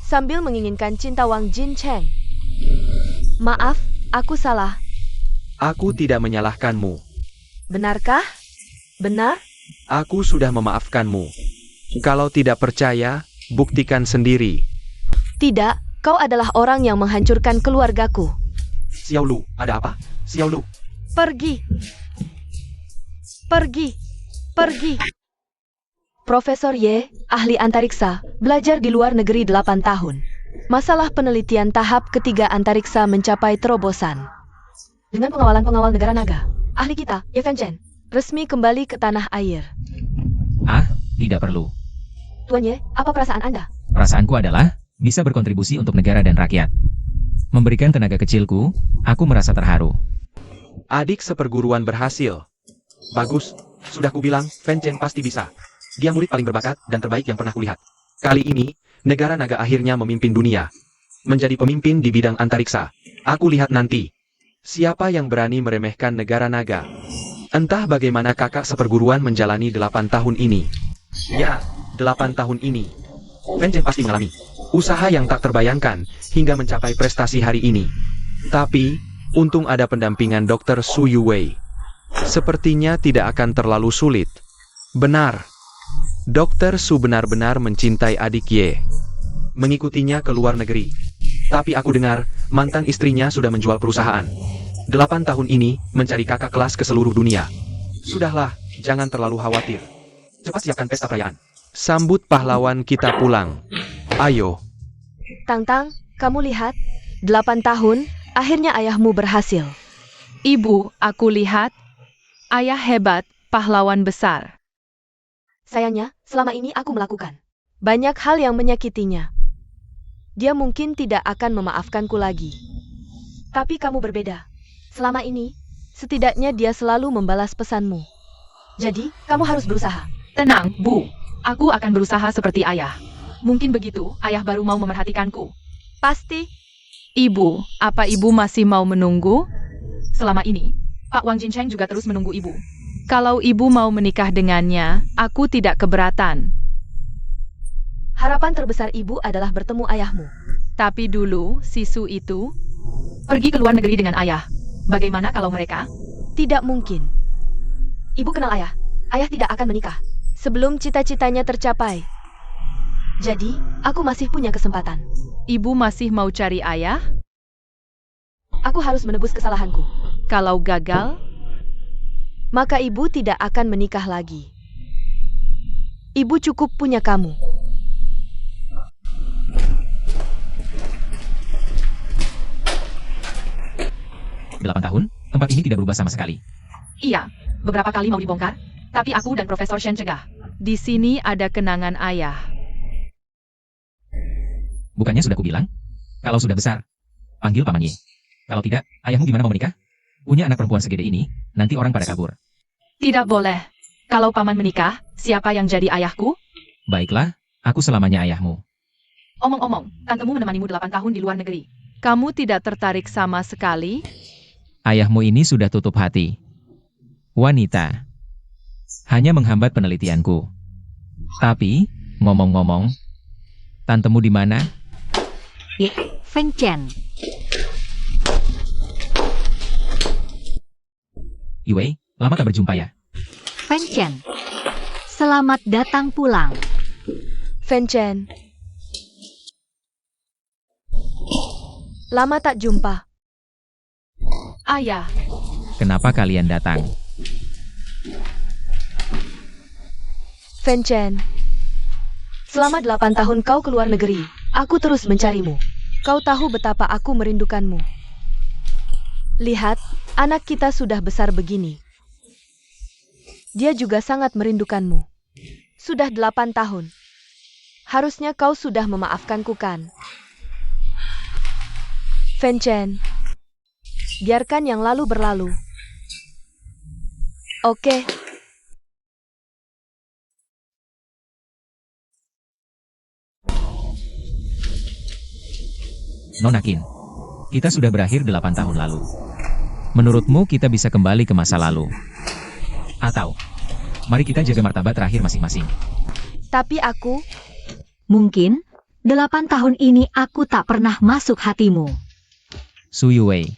sambil menginginkan cinta Wang Jincheng. Maaf, aku salah. Aku tidak menyalahkanmu. Benarkah? Benar? Aku sudah memaafkanmu. Kalau tidak percaya, buktikan sendiri. Tidak, kau adalah orang yang menghancurkan keluargaku. Xiaolu, ada apa? Xiaolu. Pergi. Pergi. Pergi. Profesor Ye, ahli antariksa, belajar di luar negeri 8 tahun. Masalah penelitian tahap ketiga antariksa mencapai terobosan. Dengan pengawalan pengawal negara naga, ahli kita, Ye Fenchen, resmi kembali ke tanah air. Ah, tidak perlu. Tuan Ye, apa perasaan Anda? Perasaanku adalah bisa berkontribusi untuk negara dan rakyat. Memberikan tenaga kecilku, aku merasa terharu. Adik seperguruan berhasil. Bagus, sudah kubilang, Fenchen pasti bisa. Dia murid paling berbakat dan terbaik yang pernah kulihat. Kali ini, negara naga akhirnya memimpin dunia. Menjadi pemimpin di bidang antariksa. Aku lihat nanti. Siapa yang berani meremehkan negara naga? Entah bagaimana kakak seperguruan menjalani 8 tahun ini. Ya, 8 tahun ini. Fenchen pasti mengalami usaha yang tak terbayangkan hingga mencapai prestasi hari ini. Tapi, untung ada pendampingan Dr. Su Yuwei. Sepertinya tidak akan terlalu sulit. Benar. Dokter Su benar-benar mencintai adik Ye. Mengikutinya ke luar negeri. Tapi aku dengar, mantan istrinya sudah menjual perusahaan. 8 tahun ini, mencari kakak kelas ke seluruh dunia. Sudahlah, jangan terlalu khawatir. Cepat siapkan pesta perayaan. Sambut pahlawan kita pulang. Ayo. Tang-Tang, kamu lihat, 8 tahun, akhirnya ayahmu berhasil. Ibu, aku lihat. Ayah hebat, pahlawan besar. Sayangnya, selama ini aku melakukan banyak hal yang menyakitinya. Dia mungkin tidak akan memaafkanku lagi. Tapi kamu berbeda. Selama ini, setidaknya dia selalu membalas pesanmu. Jadi, kamu harus berusaha. Tenang, Bu. Aku akan berusaha seperti ayah. Mungkin begitu, ayah baru mau memerhatikanku. Pasti. Ibu, apa ibu masih mau menunggu? Selama ini, Pak Wang Jincheng juga terus menunggu ibu. Kalau ibu mau menikah dengannya, aku tidak keberatan. Harapan terbesar ibu adalah bertemu ayahmu. Tapi dulu, si Su itu pergi ke luar negeri dengan ayah. Bagaimana kalau mereka? Tidak mungkin. Ibu kenal ayah. Ayah tidak akan menikah sebelum cita-citanya tercapai. Jadi, aku masih punya kesempatan. Ibu masih mau cari ayah? Aku harus menebus kesalahanku. Kalau gagal, Maka ibu tidak akan menikah lagi. Ibu cukup punya kamu. Delapan tahun, tempat ini tidak berubah sama sekali. iya, beberapa kali mau dibongkar, tapi aku dan Profesor Shen cegah. Di sini ada kenangan ayah. Bukannya sudah kubilang? Kalau sudah besar, panggil Paman Ye. Kalau tidak, ayahmu gimana mau menikah? Punya anak perempuan segede ini, nanti orang pada kabur. Tidak boleh. Kalau paman menikah, siapa yang jadi ayahku? Baiklah, aku selamanya ayahmu. Omong-omong, tantemu menemanimu 8 tahun di luar negeri. Kamu tidak tertarik sama sekali? Ayahmu ini sudah tutup hati. Wanita. Hanya menghambat penelitianku. Tapi, ngomong-ngomong, tantemu di mana? Feng Chen. Yue, lama tak berjumpa ya? Feng Chen. Selamat datang pulang. Fen Chen. Lama tak jumpa. Ayah, Kenapa kalian datang? Fen Chen. Selama 8 tahun kau keluar negeri, aku terus mencarimu. Kau tahu betapa aku merindukanmu. Lihat, anak kita sudah besar begini. Dia juga sangat merindukanmu. Sudah 8 tahun. Harusnya kau sudah memaafkanku kan? Fen Chen. Biarkan yang lalu berlalu. Oke. Nona Qin, kita sudah berakhir 8 tahun lalu. Menurutmu kita bisa kembali ke masa lalu? Atau, mari kita jaga martabat terakhir masing-masing. Tapi aku, Mungkin, 8 tahun ini aku tak pernah masuk hatimu. Su Yue.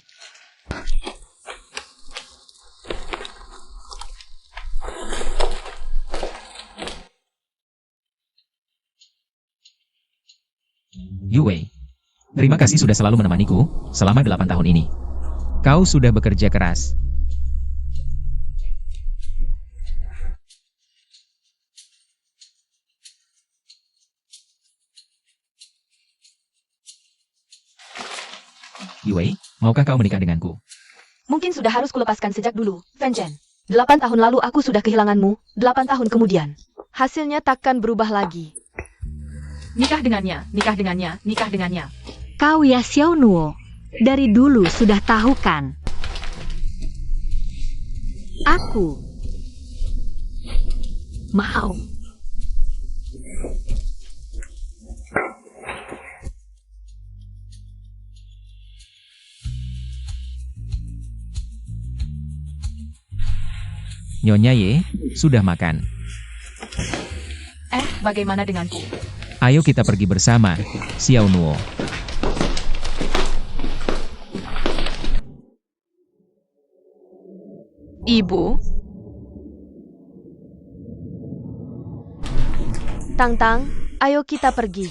Yue. Terima kasih sudah selalu menemaniku selama 8 tahun ini. Kau sudah bekerja keras. Yue, maukah kau menikah denganku? mungkin sudah harus kulepaskan sejak dulu, Fen Chen. 8 tahun lalu aku sudah kehilanganmu, 8 tahun kemudian. Hasilnya takkan berubah lagi. nikah dengannya, nikah dengannya, nikah dengannya. Kau ya Xiao Nuo. Dari dulu sudah tahu kan? Aku mau. Nyonya Ye, sudah makan. Bagaimana denganku? Ayo kita pergi bersama, Xiao Nuo. Ibu, Tang-Tang, ayo kita pergi.